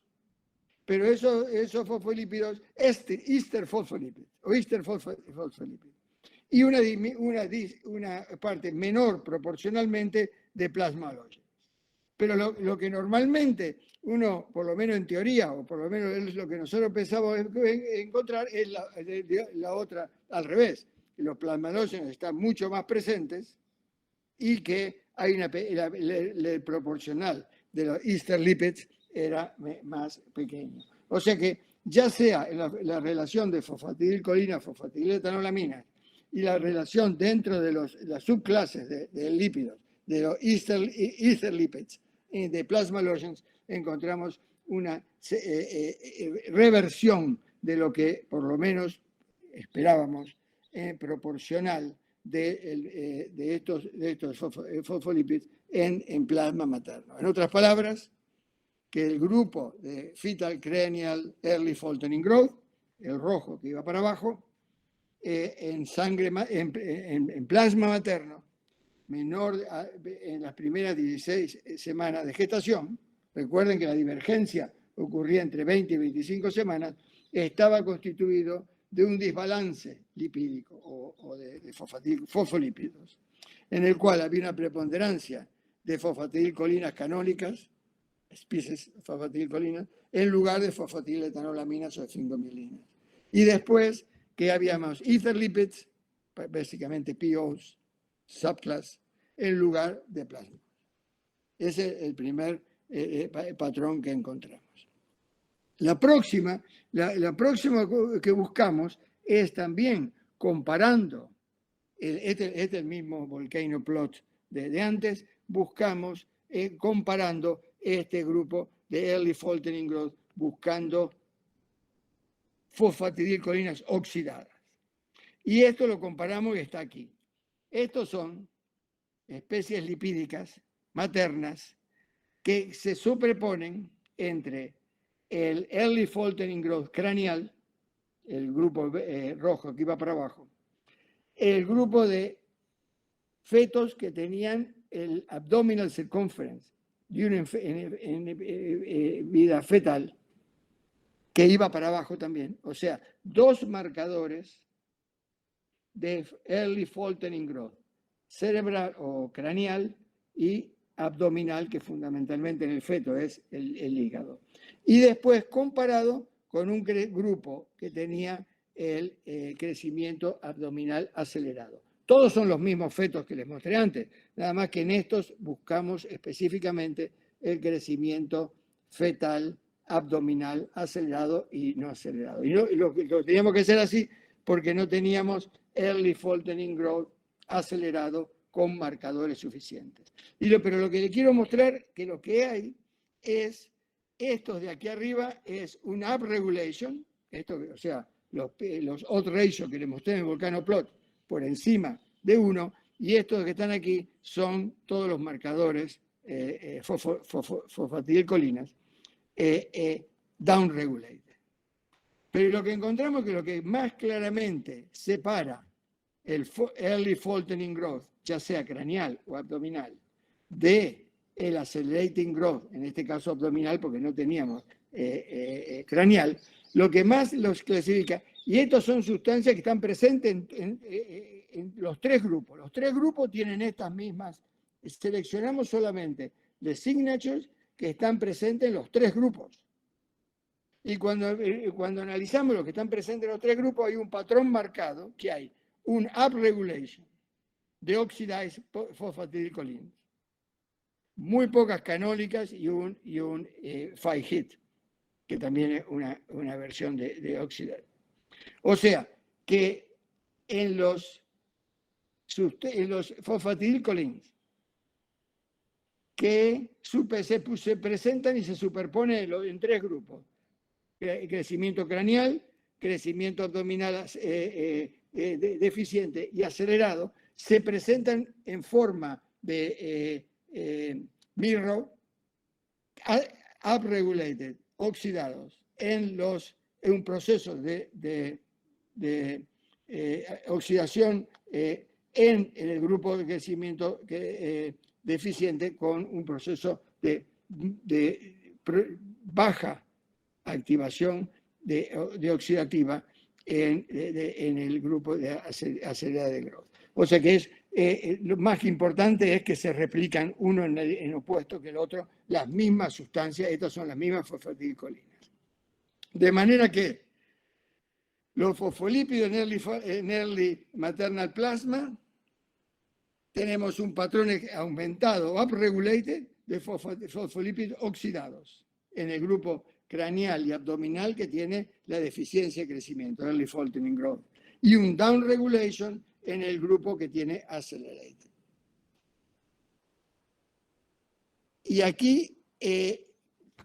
pero esos fosfolípidos, ester fosfolípidos, y una parte menor proporcionalmente de plasma halógeno. Pero lo que normalmente uno, por lo menos en teoría, o por lo menos es lo que nosotros pensamos encontrar, es la otra al revés. Los plasma halógenos están mucho más presentes y que hay el proporcional de los ester lipids era más pequeño. O sea que ya sea en la relación de fosfatidilcolina, fosfatidiletanolominas y la relación dentro de las subclases de lípidos, de los ester lipids, de plasma halógenos, encontramos una reversión de lo que por lo menos esperábamos proporcional de estos fosfolípidos en plasma materno. En otras palabras, que el grupo de Fetal Cranial Early Faltering Growth, el rojo que iba para abajo, en plasma materno, menor en las primeras 16 semanas de gestación, recuerden que la divergencia ocurría entre 20 y 25 semanas, estaba constituido de un desbalance lipídico o de fosfolípidos, en el cual había una preponderancia de fosfatidilcolinas canónicas, especies fosfatidilcolinas, en lugar de fosfatidiletanolominas o esfingomielinas. Y después que habíamos ether lipids, básicamente POs, subclass, en lugar de plasma. Ese es el primer patrón que encontramos. La próxima que buscamos es también comparando, este es el mismo volcano plot de antes, buscamos comparando este grupo de Early Faltering Growth, buscando fosfatidilcolinas oxidadas. Y esto lo comparamos y está aquí. Estos son especies lipídicas maternas que se superponen entre el Early Faltering Growth craneal, el grupo rojo que iba para abajo, el grupo de fetos que tenían el abdominal circumference de una vida fetal que iba para abajo también. O sea, dos marcadores de Early Faltering Growth, cerebral o craneal y abdominal, que fundamentalmente en el feto es el hígado. Y después comparado con un grupo que tenía el crecimiento abdominal acelerado. Todos son los mismos fetos que les mostré antes, nada más que en estos buscamos específicamente el crecimiento fetal abdominal acelerado y no acelerado. Y lo teníamos que hacer así porque no teníamos Early Faltering Growth acelerado con marcadores suficientes. Pero lo que le quiero mostrar que lo que hay es, estos de aquí arriba es un upregulation, esto, o sea, los odd ratio que le mostré en el volcanoplot por encima de 1, y estos que están aquí son todos los marcadores fosfatidilcolinas downregulated. Pero lo que encontramos es que lo que más claramente separa el early faltering growth, ya sea craneal o abdominal, de el accelerating growth, en este caso abdominal porque no teníamos craneal, lo que más los clasifica, y estos son sustancias que están presentes en los tres grupos. Los tres grupos tienen estas mismas, seleccionamos solamente the signatures que están presentes en los tres grupos. Y cuando analizamos lo que están presentes en los tres grupos, hay un patrón marcado, que hay un upregulation de oxidized phosphatidylcholine, muy pocas canólicas y un 5-hit, que también es una versión de oxidized. O sea, que en los phosphatidylcholines que se presentan y se superponen en tres grupos: crecimiento craneal, crecimiento abdominal deficiente y acelerado, se presentan en forma de mirror, upregulated, oxidados, en un proceso de oxidación en el grupo de crecimiento deficiente, con un proceso de baja activación de oxidativa en el grupo de acelerada de growth. O sea que lo más importante es que se replican uno en opuesto que el otro, las mismas sustancias, estas son las mismas fosfatidilcolinas. De manera que los fosfolípidos en early maternal plasma tenemos un patrón aumentado, upregulated, de fosfolípidos oxidados en el grupo craneal y abdominal que tiene la deficiencia de crecimiento, early faltering growth, y un downregulation en el grupo que tiene accelerated. Y aquí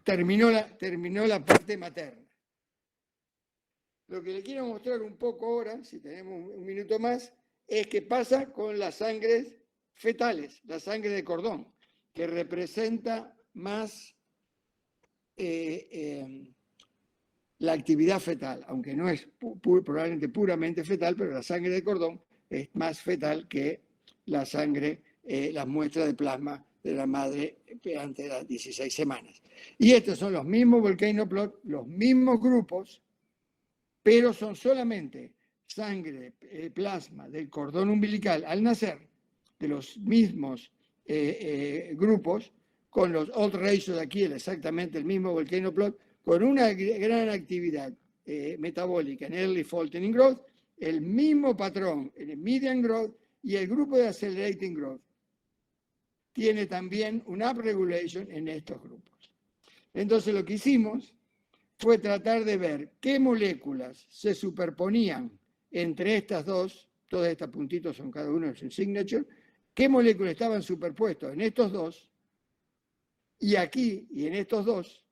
terminó la parte materna. Lo que le quiero mostrar un poco ahora, si tenemos un minuto más, es qué pasa con las sangres fetales, la sangre de cordón, que representa más la actividad fetal, aunque no es probablemente puramente fetal, pero la sangre de cordón es más fetal que la sangre, las muestras de plasma de la madre antes de las 16 semanas. Y estos son los mismos volcanoplot, los mismos grupos, pero son solamente sangre, plasma del cordón umbilical al nacer, de los mismos grupos, con los odd ratios de aquí, exactamente el mismo volcanoplot, con una gran actividad metabólica en early faltering growth, el mismo patrón en el median growth, y el grupo de accelerating growth tiene también un upregulation en estos grupos. Entonces lo que hicimos fue tratar de ver qué moléculas se superponían entre estas dos, todos estos puntitos son cada uno de su signature, qué moléculas estaban superpuestos en estos dos, y aquí y en estos dos,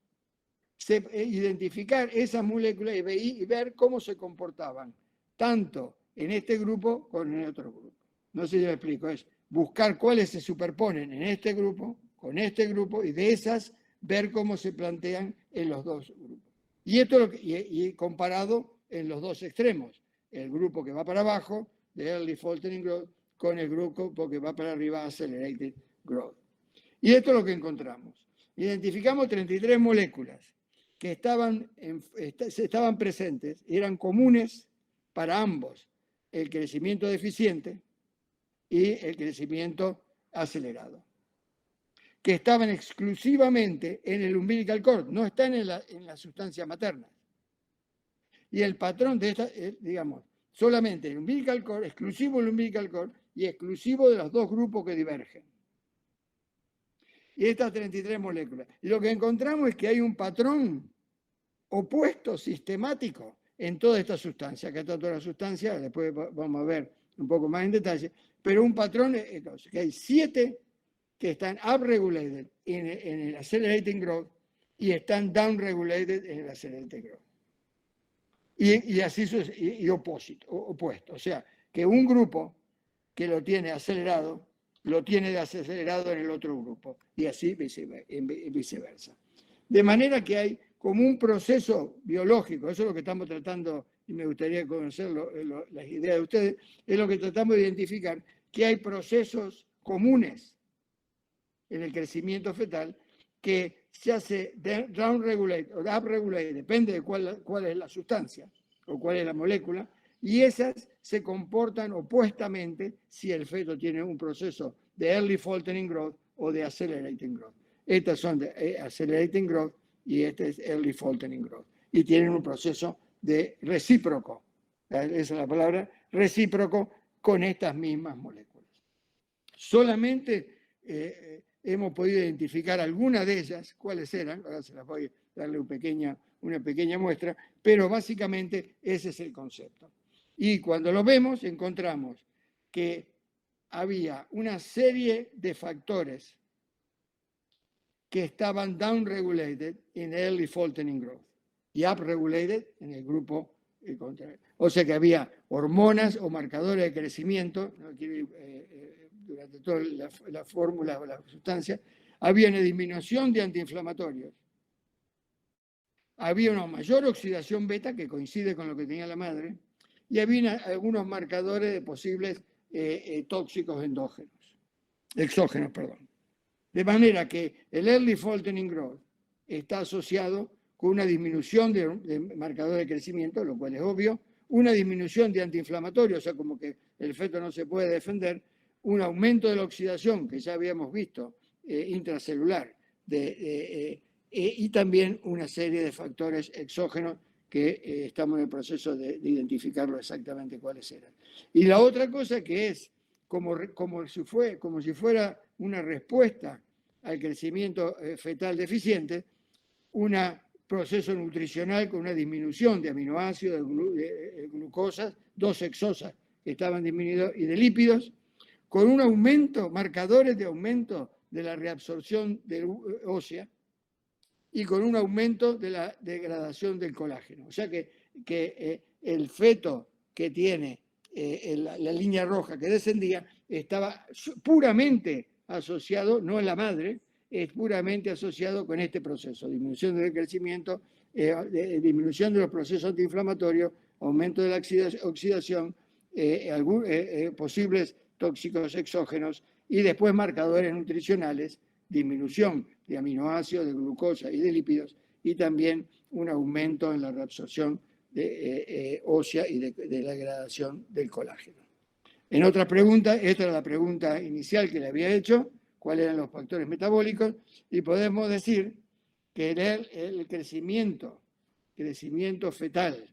identificar esas moléculas y ver cómo se comportaban, tanto en este grupo como en el otro grupo. No sé si lo explico, es buscar cuáles se superponen en este grupo, con este grupo, y de esas ver cómo se plantean en los dos grupos. Y esto y comparado en los dos extremos, el grupo que va para abajo, de early faltering growth, con el grupo que va para arriba, accelerated growth. Y esto es lo que encontramos. Identificamos 33 moléculas que estaban presentes, eran comunes para ambos, el crecimiento deficiente y el crecimiento acelerado, que estaban exclusivamente en el umbilical cord, no están en la sustancia materna. Y el patrón de esta, digamos, solamente el umbilical cord, exclusivo del umbilical cord y exclusivo de los dos grupos que divergen. Y estas 33 moléculas. Y lo que encontramos es que hay un patrón opuesto, sistemático, en toda esta sustancia. Acá está toda la sustancia, después vamos a ver un poco más en detalle, pero un patrón, entonces, que hay 7 que están upregulated en el accelerating growth y están downregulated en el accelerated growth. Y así y opuesto. O sea, que un grupo que lo tiene acelerado, lo tiene desacelerado en el otro grupo, y así viceversa. De manera que hay como un proceso biológico, eso es lo que estamos tratando, y me gustaría conocer las ideas de ustedes, es lo que tratamos de identificar, que hay procesos comunes en el crecimiento fetal que se hace downregulate o upregulate, depende de cuál es la sustancia o cuál es la molécula, y esas se comportan opuestamente si el feto tiene un proceso de early faltering growth o de accelerating growth. Estas son de accelerating growth y este es early faltering growth. Y tienen un proceso de recíproco, esa es la palabra, recíproco con estas mismas moléculas. Solamente hemos podido identificar algunas de ellas, cuáles eran, ahora se las voy a darle una pequeña muestra, pero básicamente ese es el concepto. Y cuando lo vemos, encontramos que había una serie de factores que estaban downregulated en early faltering growth y upregulated en el grupo contrario. O sea que había hormonas o marcadores de crecimiento, no quiero ir, durante toda la fórmula o la sustancia, había una disminución de antiinflamatorios, había una mayor oxidación beta, que coincide con lo que tenía la madre, y había algunos marcadores de posibles tóxicos exógenos. De manera que el early faltering growth está asociado con una disminución de marcadores de crecimiento, lo cual es obvio, una disminución de antiinflamatorios, o sea, como que el feto no se puede defender, un aumento de la oxidación, que ya habíamos visto, intracelular, y también una serie de factores exógenos que estamos en el proceso de identificarlo exactamente cuáles eran. Y la otra cosa que es, como si fuera una respuesta al crecimiento fetal deficiente, un proceso nutricional con una disminución de aminoácidos, de glucosas, dos hexosas que estaban disminuidos, y de lípidos, con un aumento, marcadores de aumento de la reabsorción ósea y con un aumento de la degradación del colágeno. O sea que el feto que tiene la línea roja que descendía estaba puramente asociado, no en la madre, es puramente asociado con este proceso, disminución del crecimiento, disminución de los procesos antiinflamatorios, aumento de la oxidación, posibles tóxicos exógenos y después marcadores nutricionales, disminución de aminoácidos, de glucosa y de lípidos, y también un aumento en la reabsorción ósea y de la degradación del colágeno. En otra pregunta, esta era la pregunta inicial que le había hecho, cuáles eran los factores metabólicos, y podemos decir que el crecimiento fetal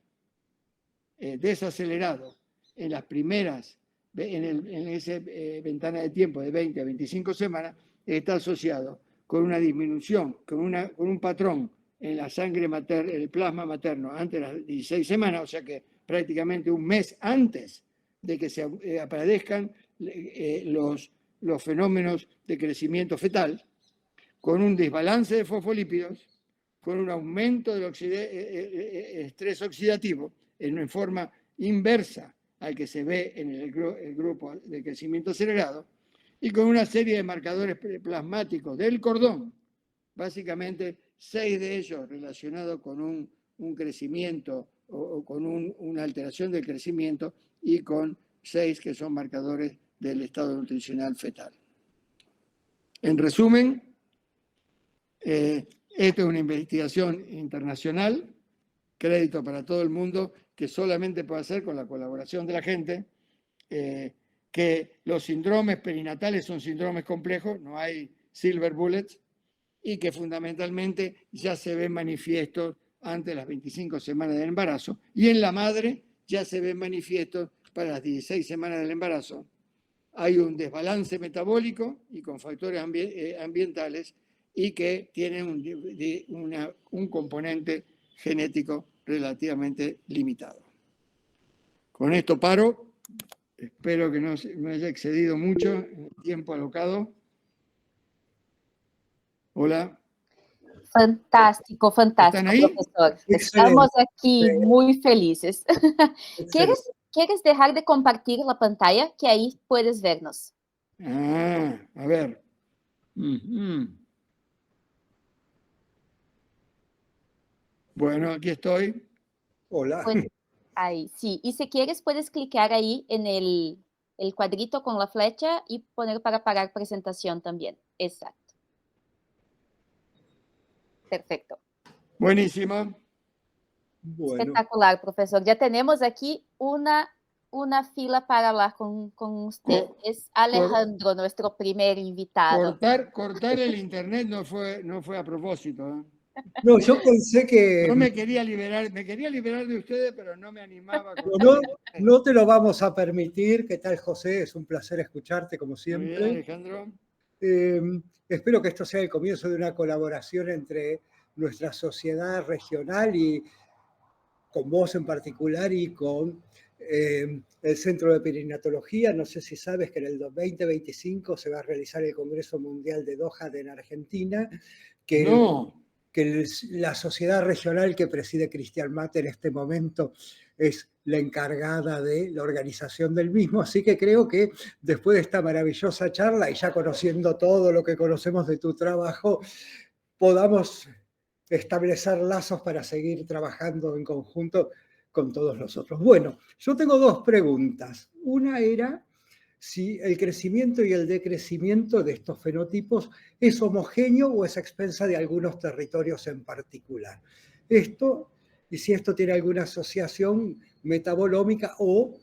desacelerado en las primeras, en esa ventana de tiempo de 20 a 25 semanas, está asociado con una disminución, con un patrón en la sangre materna, el plasma materno, antes de las 16 semanas, o sea que prácticamente un mes antes de que se aparezcan los fenómenos de crecimiento fetal, con un desbalance de fosfolípidos, con un aumento del estrés oxidativo en forma inversa al que se ve en el grupo de crecimiento acelerado, y con una serie de marcadores plasmáticos del cordón, básicamente 6 de ellos relacionados con un crecimiento o con una alteración del crecimiento, y con 6 que son marcadores del estado nutricional fetal. En resumen, esto es una investigación internacional, crédito para todo el mundo, que solamente puede hacer con la colaboración de la gente, que los síndromes perinatales son síndromes complejos, no hay silver bullets, y que fundamentalmente ya se ven manifiestos antes de las 25 semanas del embarazo, y en la madre ya se ven manifiestos para las 16 semanas del embarazo. Hay un desbalance metabólico y con factores ambientales, y que tienen un componente genético relativamente limitado. Con esto paro. Espero que no me haya excedido mucho en el tiempo alocado. Hola. Fantástico, fantástico, ¿Están ahí? profesor. Excelente. Estamos aquí muy felices. Excelente. ¿Quieres dejar de compartir la pantalla? Que ahí puedes vernos. A ver. Ujú. Bueno, aquí estoy. Hola. Pues, ahí, sí. Y si quieres, puedes clicar ahí en el cuadrito con la flecha y poner para parar presentación también. Exacto. Perfecto. Buenísimo. Bueno, Espectacular, profesor. Ya tenemos aquí una fila para hablar con usted. Cor- Es Alejandro, nuestro primer invitado. Cortar el internet no fue a propósito, ¿eh? no, yo pensé que No me quería liberar de ustedes, pero no me animaba a cortar no, el internet. no te lo vamos a permitir. ¿Qué tal, José? Es un placer escucharte como Muy bien, siempre. Alejandro. Eh, Espero que esto sea el comienzo de una colaboración entre nuestra sociedad regional y con vos en particular y con el Centro de Perinatología. No sé si sabes que en el 2025 se va a realizar el Congreso Mundial de Doha en Argentina, que la sociedad regional que preside Cristian Mate en este momento es la encargada de la organización del mismo, así que creo que después de esta maravillosa charla y ya conociendo todo lo que conocemos de tu trabajo, podamos establecer lazos para seguir trabajando en conjunto con todos nosotros. Bueno, yo tengo dos preguntas. Una era si el crecimiento y el decrecimiento de estos fenotipos es homogéneo o es a expensa de algunos territorios en particular. Esto, y si esto tiene alguna asociación metabolómica o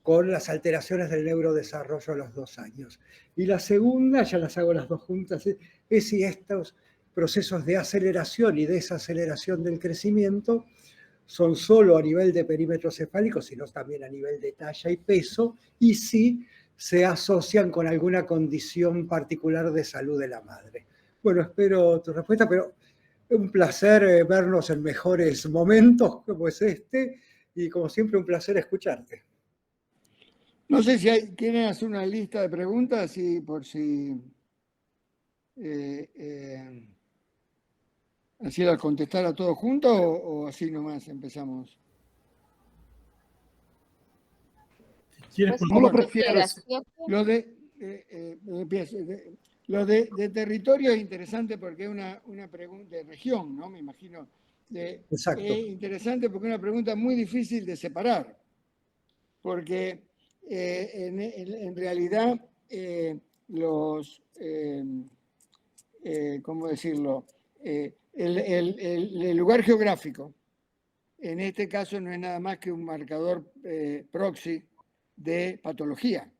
con las alteraciones del neurodesarrollo a los 2 años. Y la segunda, ya las hago las dos juntas, es si estos procesos de aceleración y desaceleración del crecimiento son solo a nivel de perímetro cefálico, sino también a nivel de talla y peso, y si se asocian con alguna condición particular de salud de la madre. Bueno, espero tu respuesta, pero es un placer vernos en mejores momentos como es este, y como siempre un placer escucharte. No sé si quieren hacer una lista de preguntas y por si así al contestar a todos juntos o así nomás empezamos. ¿Quieres Pues, ¿Cómo lo como prefieres? quieras, ¿cierto? Lo de territorio es interesante porque es una pregunta de región, ¿no? Me imagino. Exacto. Es interesante porque es una pregunta muy difícil de separar, porque en realidad ¿cómo decirlo? El lugar geográfico, en este caso no es nada más que un marcador proxy de patología,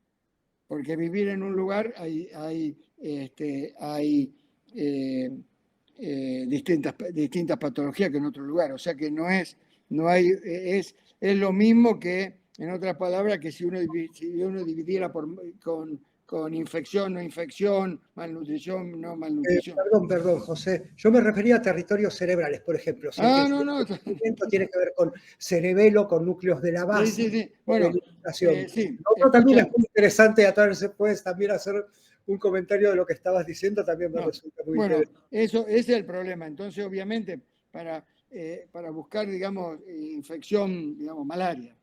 porque vivir en un lugar hay distintas patologías que en otro lugar, o sea que es lo mismo que, en otras palabras, que si uno dividiera con infección, no infección, malnutrición, no malnutrición. Perdón, José. Yo me refería a territorios cerebrales, por ejemplo. Si el crecimiento tiene que ver con cerebelo, con núcleos de la base. Sí. Bueno, sí. Lo también es muy interesante, a través puedes también hacer un comentario de lo que estabas diciendo, también me resulta muy interesante. Ese es el problema. Entonces, obviamente, para buscar, digamos, infección, digamos, malaria,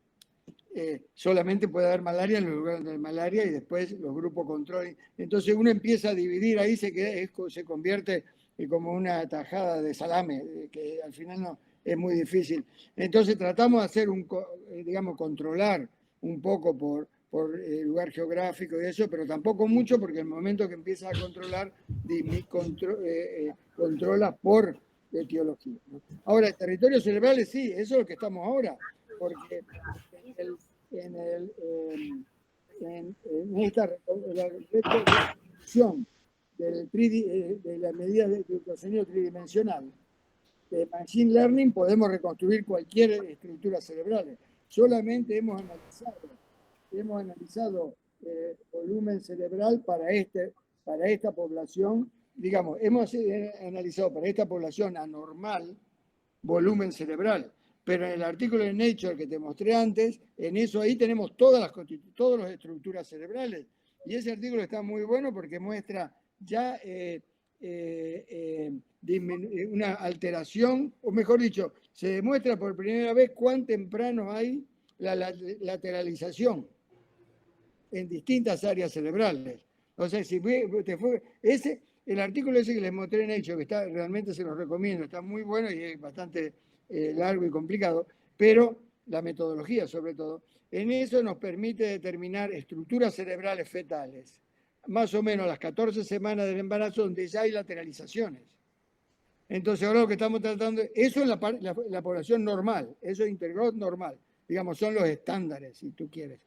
solamente puede haber malaria en los lugares donde hay malaria y después los grupos control. Entonces uno empieza a dividir ahí, se convierte como una tajada de salame, que al final no es muy difícil. Entonces tratamos de hacer digamos, controlar un poco por el lugar geográfico y eso, pero tampoco mucho, porque el momento que empieza a controlar, controla por etiología, ¿no? Ahora, territorios cerebrales, sí, eso es lo que estamos ahora, porque en esta reconstrucción de la medida de ultrasonido tridimensional de Machine Learning podemos reconstruir cualquier estructura cerebral. Solamente hemos analizado volumen cerebral para esta población, digamos, hemos analizado para esta población anormal volumen cerebral. Pero en el artículo de Nature que te mostré antes, en eso ahí tenemos todas las estructuras cerebrales. Y ese artículo está muy bueno porque muestra ya una alteración, o mejor dicho, se demuestra por primera vez cuán temprano hay la lateralización en distintas áreas cerebrales. O sea, si el artículo ese que les mostré en Hecho, que realmente se los recomiendo, está muy bueno y es bastante largo y complicado, pero la metodología sobre todo, en eso nos permite determinar estructuras cerebrales fetales, más o menos a las 14 semanas del embarazo, donde ya hay lateralizaciones. Entonces ahora lo que estamos tratando, eso es la población normal, eso es intergrowth normal, digamos, son los estándares, si tú quieres.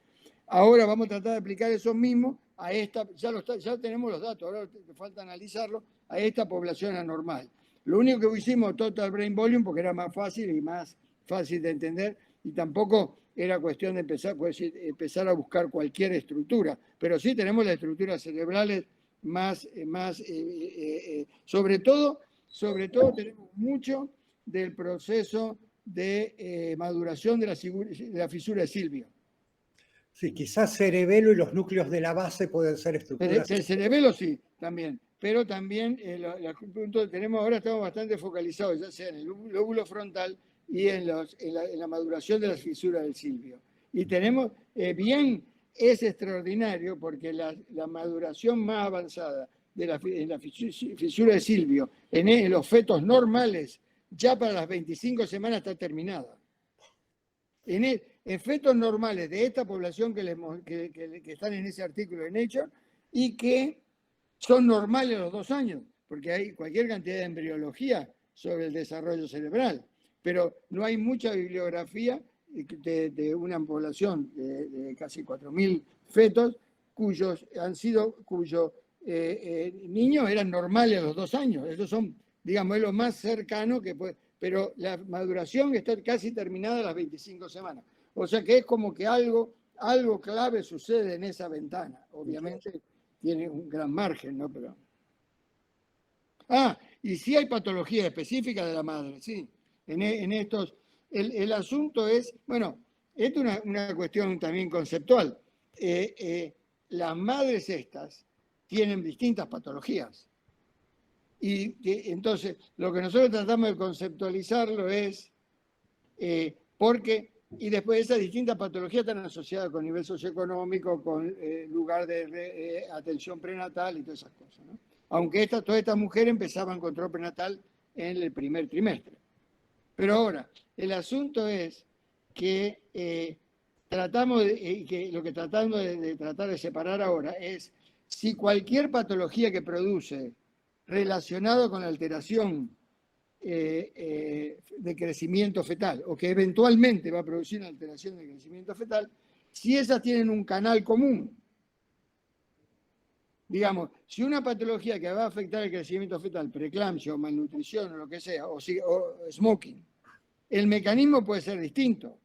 Ahora vamos a tratar de aplicar eso mismo a esta, ya tenemos los datos, ahora falta analizarlo, a esta población anormal. Lo único que hicimos Total Brain Volume porque era más fácil y más fácil de entender y tampoco era cuestión de empezar a buscar cualquier estructura, pero sí tenemos las estructuras cerebrales sobre todo tenemos mucho del proceso de maduración de la fisura de Silvio. Sí, quizás cerebelo y los núcleos de la base pueden ser estructuras. El cerebelo sí, también, pero también ahora estamos bastante focalizados, ya sea en el lóbulo frontal y en la maduración de las fisuras del Silvio. Y tenemos, es extraordinario porque la maduración más avanzada de la fisura de Silvio en los fetos normales, ya para las 25 semanas está terminada. En fetos normales de esta población que están en ese artículo de Nature y que son normales a los 2 años, porque hay cualquier cantidad de embriología sobre el desarrollo cerebral, pero no hay mucha bibliografía de una población de casi 4.000 fetos cuyos niños eran normales a los 2 años. Esos son, digamos, es lo más cercano que puede, pero la maduración está casi terminada a las 25 semanas. O sea que es como que algo clave sucede en esa ventana. Obviamente tiene un gran margen, ¿no? Pero... y sí hay patología específica de la madre, sí. En estos, el asunto es, bueno, esto es una cuestión también conceptual. Las madres estas tienen distintas patologías. Y entonces, lo que nosotros tratamos de conceptualizarlo es porque, y después esas distintas patologías están asociadas con nivel socioeconómico, con lugar de atención prenatal y todas esas cosas, ¿no? Aunque todas estas mujeres empezaban control prenatal en el primer trimestre. Pero ahora, el asunto es que lo que tratamos de tratar de separar ahora es si cualquier patología que produce relacionado con la alteración de crecimiento fetal o que eventualmente va a producir una alteración de crecimiento fetal, si esas tienen un canal común. Digamos, si una patología que va a afectar el crecimiento fetal, preeclampsia o malnutrición o lo que sea, o smoking, el mecanismo puede ser distinto.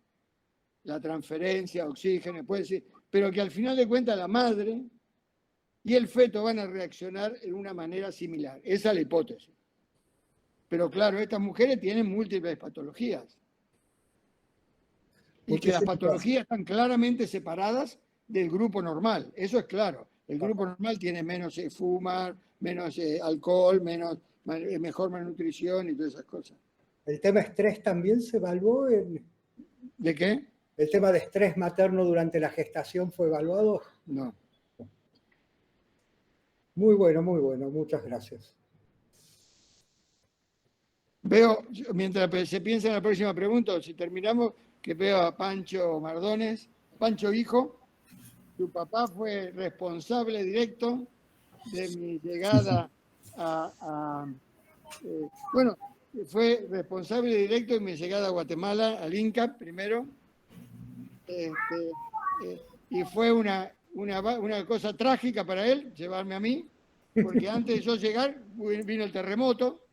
La transferencia, oxígeno, puede ser, pero que al final de cuentas la madre y el feto van a reaccionar en una manera similar. Esa es la hipótesis. Pero claro, estas mujeres tienen múltiples patologías. Y que las patologías están claramente separadas del grupo normal. Eso es claro. El grupo normal tiene menos fumar, menos alcohol, mejor malnutrición y todas esas cosas. ¿El tema estrés también se evaluó? ¿De qué? ¿El tema de estrés materno durante la gestación fue evaluado? No. Muy bueno, muchas gracias. Veo, mientras se piensa en la próxima pregunta, si terminamos, que veo a Pancho Mardones. Pancho, hijo, tu papá fue responsable directo de mi llegada fue responsable directo de mi llegada a Guatemala, al INCAP primero, y fue una cosa trágica para él, llevarme a mí, porque antes de yo llegar vino el terremoto.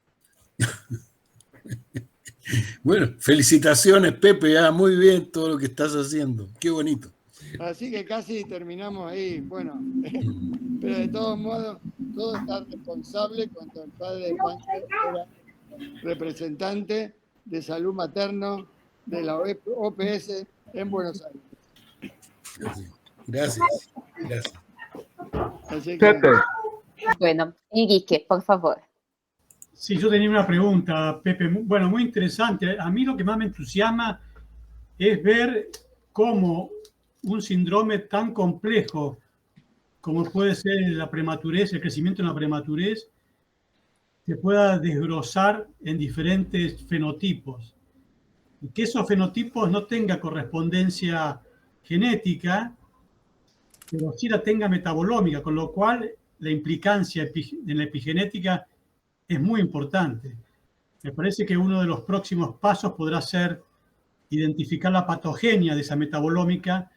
Bueno, felicitaciones, Pepe, muy bien todo lo que estás haciendo, qué bonito. Así que casi terminamos ahí, bueno, pero de todos modos, todo está responsable cuando el padre de Pancho era representante de salud materno de la OPS en Buenos Aires. Gracias. Así que, Pepe, Bueno, Enrique, por favor. Sí, yo tenía una pregunta, Pepe. Bueno, muy interesante. A mí lo que más me entusiasma es ver cómo un síndrome tan complejo como puede ser la prematurez, el crecimiento en la prematurez, se pueda desglosar en diferentes fenotipos. Y que esos fenotipos no tengan correspondencia genética, pero sí la tenga metabolómica, con lo cual la implicancia en la epigenética es muy importante. Me parece que uno de los próximos pasos podrá ser identificar la patogenia de esa metabolómica,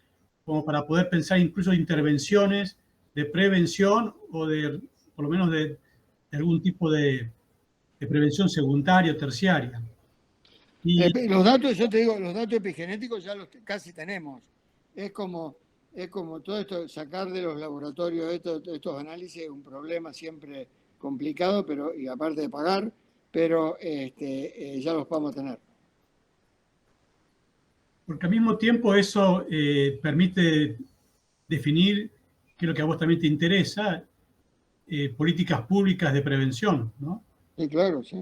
como para poder pensar incluso intervenciones de prevención o de, por lo menos de algún tipo de prevención secundaria o terciaria. Y Los datos, yo te digo, los datos epigenéticos ya los casi tenemos. Es como todo esto, sacar de los laboratorios estos análisis es un problema siempre complicado, pero y aparte de pagar, pero ya los vamos a tener. porque al mismo tiempo eso permite definir, que es lo que a vos también te interesa, políticas públicas de prevención, ¿no? Sí, claro, sí.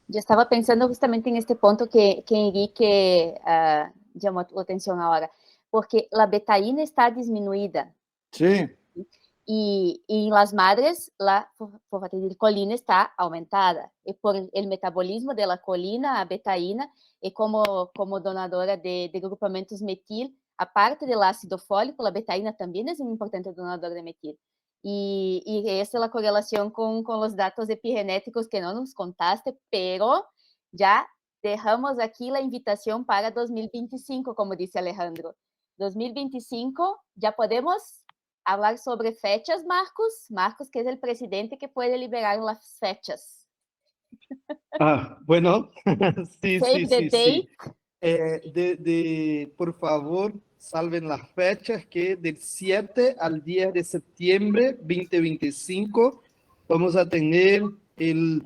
Yo estaba pensando justamente en este punto que Enrique llamó tu atención ahora, porque la betaína está disminuida. Sí. Y en las madres la fosfatidilcolina está aumentada. Y por el metabolismo de la colina, a betaína, y como donadora de grupamentos metil, aparte del ácido fólico, la betaína también es un importante donador de metil. Y esa es la correlación con los datos epigenéticos que no nos contaste, pero ya dejamos aquí la invitación para 2025, como dice Alejandro. 2025 ya podemos hablar sobre fechas, Marcos, que es el presidente que puede liberar las fechas. Bueno, sí, Save sí, the sí, date. sí. Por favor, salven las fechas que del 7 al 10 de septiembre 2025 vamos a tener el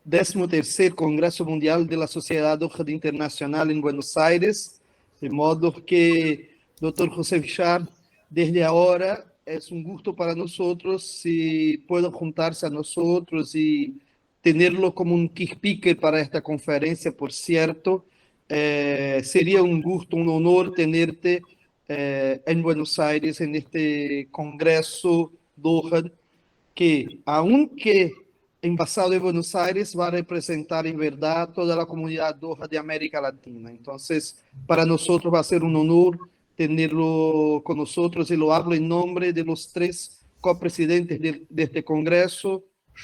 13º Congreso Mundial de la Sociedad Dohad Internacional en Buenos Aires, de modo que, doctor José Villar, desde ahora es un gusto para nosotros si pueden juntarse a nosotros y tenerlo como un key speaker para esta conferencia, por cierto. Sería un gusto, un honor tenerte en Buenos Aires en este Congreso Dohad, que aunque envasado en Buenos Aires va a representar en verdad toda la comunidad Doha de América Latina. Entonces, para nosotros va a ser un honor tenerlo con nosotros y lo hablo en nombre de los 3 copresidentes de este Congreso,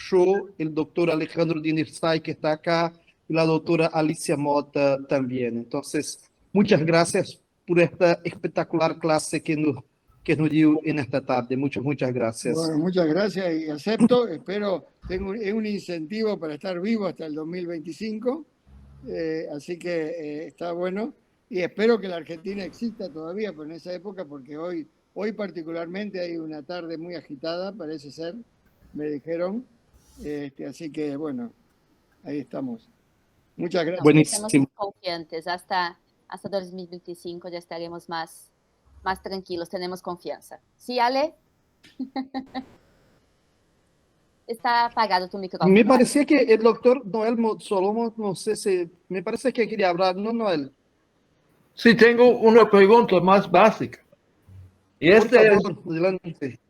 yo, el doctor Alejandro Dinirzay, que está acá, y la doctora Alicia Mota también. Entonces, muchas gracias por esta espectacular clase que nos dio en esta tarde. Muchas gracias. Bueno, muchas gracias y acepto. Espero, es un incentivo para estar vivo hasta el 2025, así que está bueno. Y espero que la Argentina exista todavía por en esa época, porque hoy particularmente hay una tarde muy agitada, parece ser, me dijeron. Así que, bueno, ahí estamos. Muchas gracias. Buenísimo. Estamos confiantes. Hasta 2025 ya estaremos más tranquilos, tenemos confianza. ¿Sí, Ale? Está apagado tu micrófono. Me parecía que el doctor Noel Solomon, no sé si, me parece que quería hablar, ¿no, Noel? Sí, tengo una pregunta más básica. Y Por favor, adelante.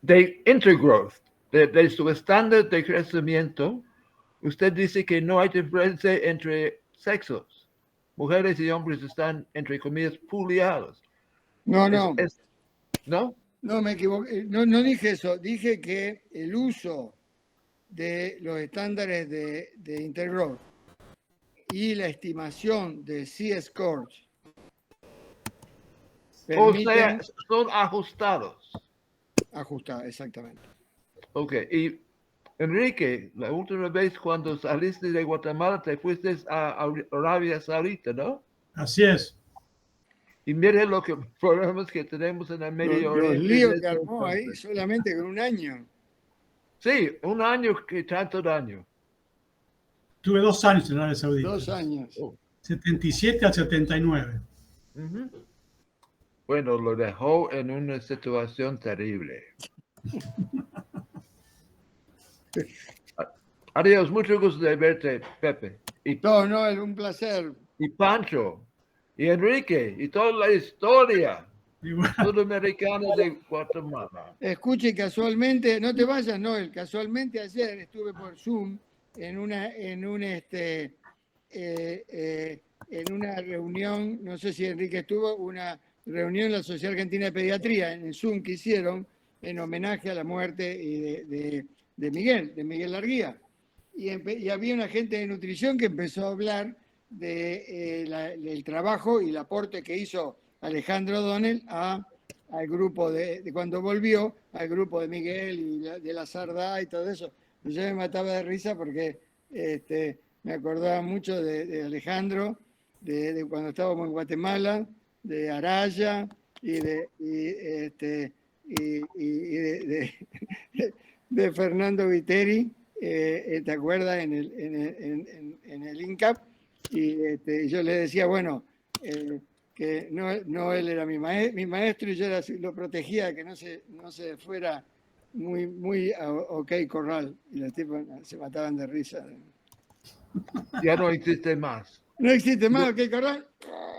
De intergrowth, de su estándar de crecimiento, usted dice que no hay diferencia entre sexos. Mujeres y hombres están, entre comillas, puliados. No. ¿No? No, me equivoqué. No dije eso. Dije que el uso de los estándares de Intergrowth y la estimación de C-scores permiten... O sea, son ajustados. Ajustar, exactamente. Ok, y Enrique, la última vez cuando saliste de Guatemala te fuiste a Arabia Saudita, ¿no? así es. Y mire los problemas que tenemos en el Medio Los Oriente. líos que armó ahí solamente con un año. Sí, un año que tanto daño. Tuve 2 años en Arabia Saudita. 2 años. 77 al 79. Bueno, lo dejó en una situación terrible. Adiós, mucho gusto de verte, Pepe. No, Noel, un placer. Y Pancho, y Enrique, y toda la historia Igual. sudamericana de Guatemala. Escuche, casualmente, no te vayas, Noel, casualmente ayer estuve por Zoom en una reunión, no sé si Enrique estuvo, una reunión en la Sociedad Argentina de Pediatría, en Zoom que hicieron en homenaje a la muerte de Miguel Larguía. Y había una gente de nutrición que empezó a hablar del trabajo y el aporte que hizo Alejandro O'Donnell al grupo de cuando volvió, al grupo de Miguel y de la Sardá y todo eso. Yo me mataba de risa porque me acordaba mucho de Alejandro, de cuando estábamos en Guatemala, de Araya y de Fernando Viteri, ¿te acuerdas? En el INCAP. Y yo le decía, bueno, que no él era mi maestro y yo lo protegía, que no se fuera muy ok Corral. Y los tipos se mataban de risa. Ya no existe más. ¿No existe más ok Corral?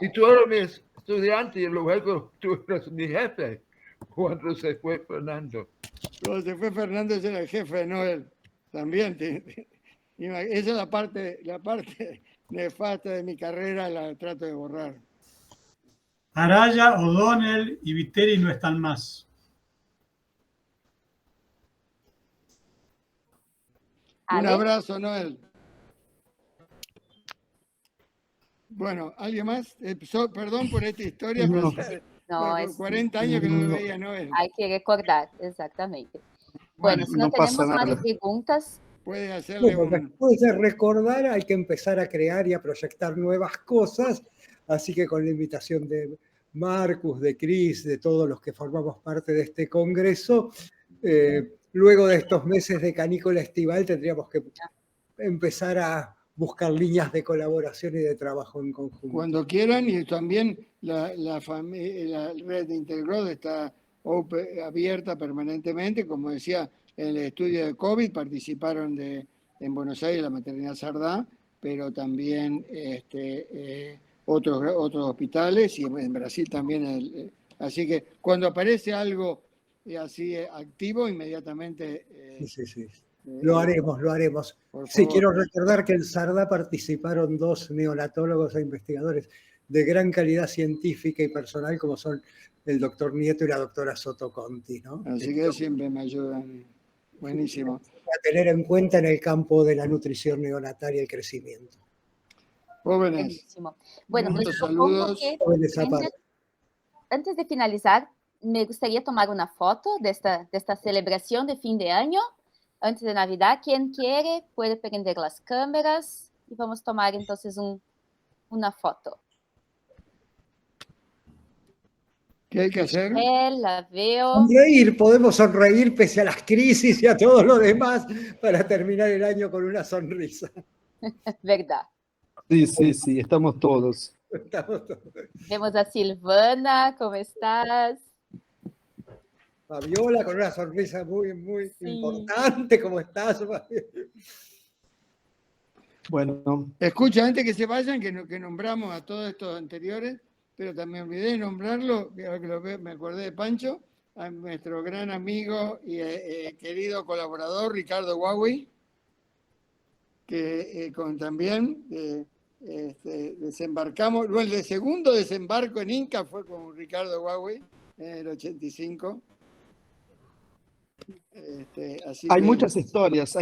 Y tú eres mi estudiante y luego tú eres mi jefe cuando se fue Fernando. Cuando se fue Fernando, yo era el jefe de Noel. También. Esa es la parte nefasta de mi carrera, la trato de borrar. Araya, O'Donnell y Viteri no están más. Un abrazo, Noel. Bueno, ¿alguien más? Perdón por esta historia, No. pero No, por 40 años que no lo veía Noel. Hay que recordar, exactamente. Bueno, si no no tenemos pasa más nada. preguntas, Puede hacerle Bueno, después de recordar hay que empezar a crear y a proyectar nuevas cosas, así que con la invitación de Marcus, de Cris, de todos los que formamos parte de este congreso, luego de estos meses de canícula estival tendríamos que empezar a buscar líneas de colaboración y de trabajo en conjunto. cuando quieran, y también la red de Intergrowth está abierta permanentemente, como decía, en el estudio de COVID participaron en Buenos Aires la maternidad Sardá, pero también otros hospitales y en Brasil también. Así que cuando aparece algo así activo, inmediatamente... Sí. Lo haremos. Por Sí, favor. quiero recordar que en Sardá participaron 2 neonatólogos e investigadores de gran calidad científica y personal, como son el doctor Nieto y la doctora Soto Conti, ¿no? Así que siempre me ayudan. Buenísimo. A tener en cuenta en el campo de la nutrición neonatal y el crecimiento. Jóvenes, buenísimo. Bueno, muchos les propongo saludos. que Jóvenes aparte. antes de finalizar, me gustaría tomar una foto de esta celebración de fin de año, antes de Navidad. Quien quiere puede prender las cámaras y vamos a tomar entonces una foto. ¿Qué hay que hacer? La veo. Sonreír, podemos sonreír pese a las crisis y a todo lo demás para terminar el año con una sonrisa. Verdad. Sí, estamos todos. Estamos todos. Vemos a Silvana, ¿cómo estás? Fabiola con una sonrisa muy Sí. importante. ¿Cómo estás, Fabiola? Bueno, Escucha, antes que se vayan, que nombramos a todos estos anteriores, pero también olvidé de nombrarlo, ahora que lo veo, me acordé de Pancho, a nuestro gran amigo y querido colaborador Ricardo Huawei, que también desembarcamos, bueno, el segundo desembarco en Inca fue con Ricardo Huawei en el 85. Así hay que- muchas historias,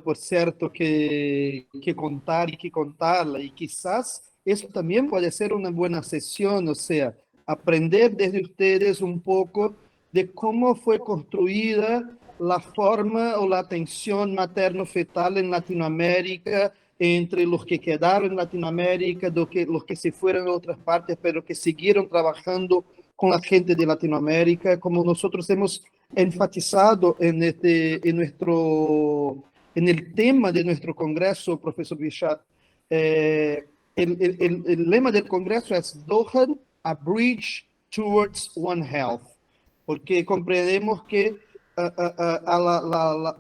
por cierto, que contar y que contarla. Y quizás eso también puede ser una buena sesión, o sea, aprender desde ustedes un poco de cómo fue construida la forma o la atención materno-fetal en Latinoamérica, entre los que quedaron en Latinoamérica, los que se fueron a otras partes, pero que siguieron trabajando con la gente de Latinoamérica, como nosotros hemos enfatizado en el tema de nuestro congreso, profesor Bichat. El lema del congreso es Doha, a Bridge towards One Health, porque comprendemos que la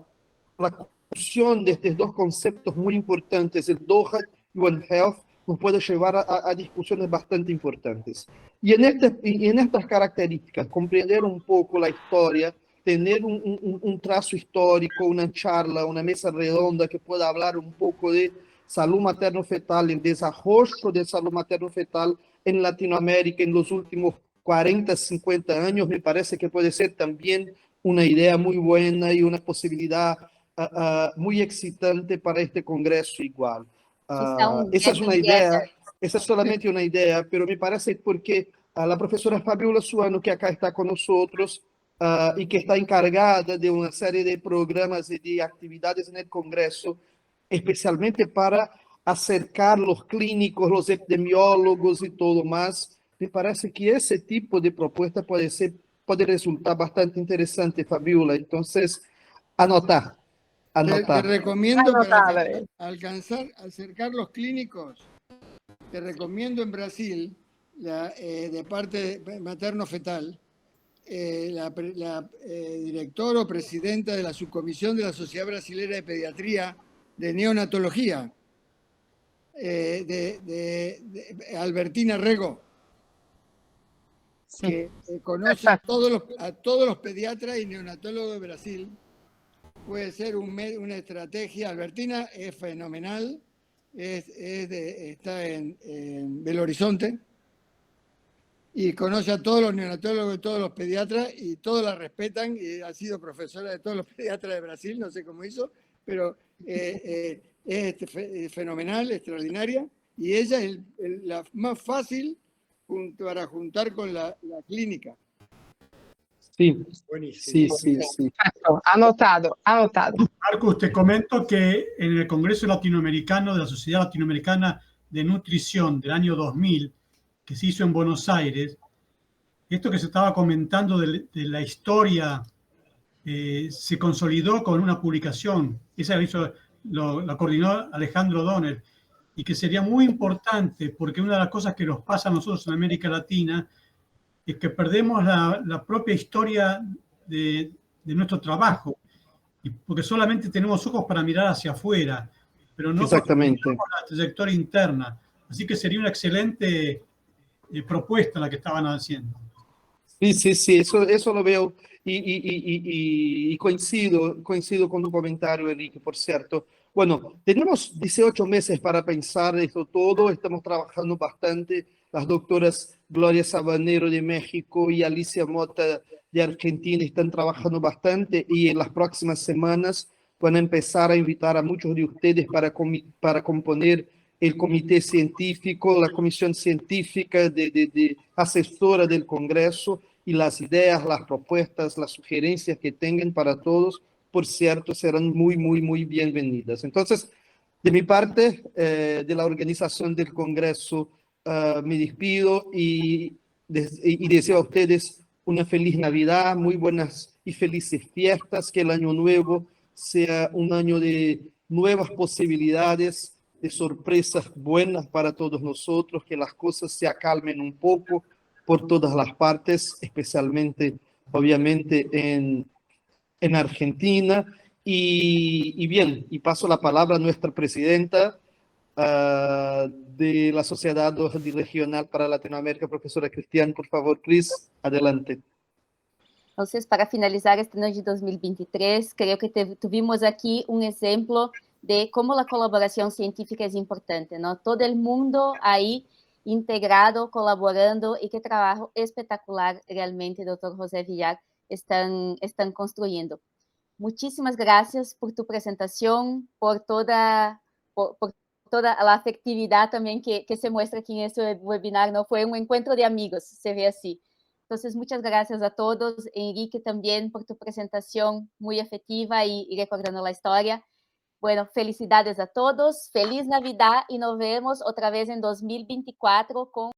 conjunción de estos dos conceptos muy importantes, el Doha y One Health, nos puede llevar a discusiones bastante importantes. Y en estas características, comprender un poco la historia, tener un trazo histórico, una charla, una mesa redonda que pueda hablar un poco de salud materno-fetal, el desarrollo de salud materno-fetal en Latinoamérica en los últimos 40, 50 años, me parece que puede ser también una idea muy buena y una posibilidad muy excitante para este congreso igual. Esa es una idea, esa es solamente una idea, pero me parece porque la profesora Fabiola Suano, que acá está con nosotros y que está encargada de una serie de programas y de actividades en el congreso, especialmente para acercar los clínicos, los epidemiólogos y todo más, me parece que ese tipo de propuesta puede resultar bastante interesante, Fabiola. Entonces, anotar. Te recomiendo para acercar los clínicos, te recomiendo en Brasil, de parte materno-fetal, la directora o presidenta de la subcomisión de la Sociedad Brasilera de Pediatría de Neonatología, Albertina Rego, que conoce a todos los pediatras y neonatólogos de Brasil. Puede ser una estrategia. Albertina es fenomenal, está en Belo Horizonte y conoce a todos los neonatólogos y todos los pediatras y todos la respetan, y ha sido profesora de todos los pediatras de Brasil, no sé cómo hizo, pero es fenomenal, extraordinaria, y ella es la más fácil para juntar con la clínica. Sí, buenísimo. sí. Anotado. Marcus, te comento que en el Congreso Latinoamericano de la Sociedad Latinoamericana de Nutrición del año 2000, que se hizo en Buenos Aires, esto que se estaba comentando de la historia se consolidó con una publicación. Esa la coordinó Alejandro Donner, y que sería muy importante porque una de las cosas que nos pasa a nosotros en América Latina es que perdemos la propia historia de nuestro trabajo, porque solamente tenemos ojos para mirar hacia afuera, pero no exactamente la trayectoria interna. Así que sería una excelente propuesta la que estaban haciendo. Sí, eso lo veo y coincido con tu comentario, Enrique, por cierto. Bueno, tenemos 18 meses para pensar esto todo, estamos trabajando bastante. Las doctoras Gloria Sabanero de México y Alicia Mota de Argentina están trabajando bastante, y en las próximas semanas van a empezar a invitar a muchos de ustedes para componer el comité científico, la comisión científica de asesora del Congreso, y las ideas, las propuestas, las sugerencias que tengan para todos, por cierto, serán muy bienvenidas. Entonces, de mi parte, de la organización del Congreso, me despido y deseo a ustedes una feliz Navidad, muy buenas y felices fiestas, que el año nuevo sea un año de nuevas posibilidades, de sorpresas buenas para todos nosotros, que las cosas se acalmen un poco por todas las partes, especialmente, obviamente, en Argentina. Y bien, y paso la palabra a nuestra presidenta de la Sociedad Regional para Latinoamérica, profesora Cristian. Por favor, Cris, adelante. Entonces, para finalizar este año de 2023, creo que tuvimos aquí un ejemplo de cómo la colaboración científica es importante, ¿no? Todo el mundo ahí integrado, colaborando, y qué trabajo espectacular realmente, doctor José Villar, están construyendo. Muchísimas gracias por tu presentación, por toda la afectividad también que se muestra aquí en este webinar, ¿no? Fue un encuentro de amigos, se ve así. Entonces, muchas gracias a todos. Enrique, también por tu presentación muy afectiva y recordando la historia. Bueno, felicidades a todos, feliz Navidad, y nos vemos otra vez en 2024 con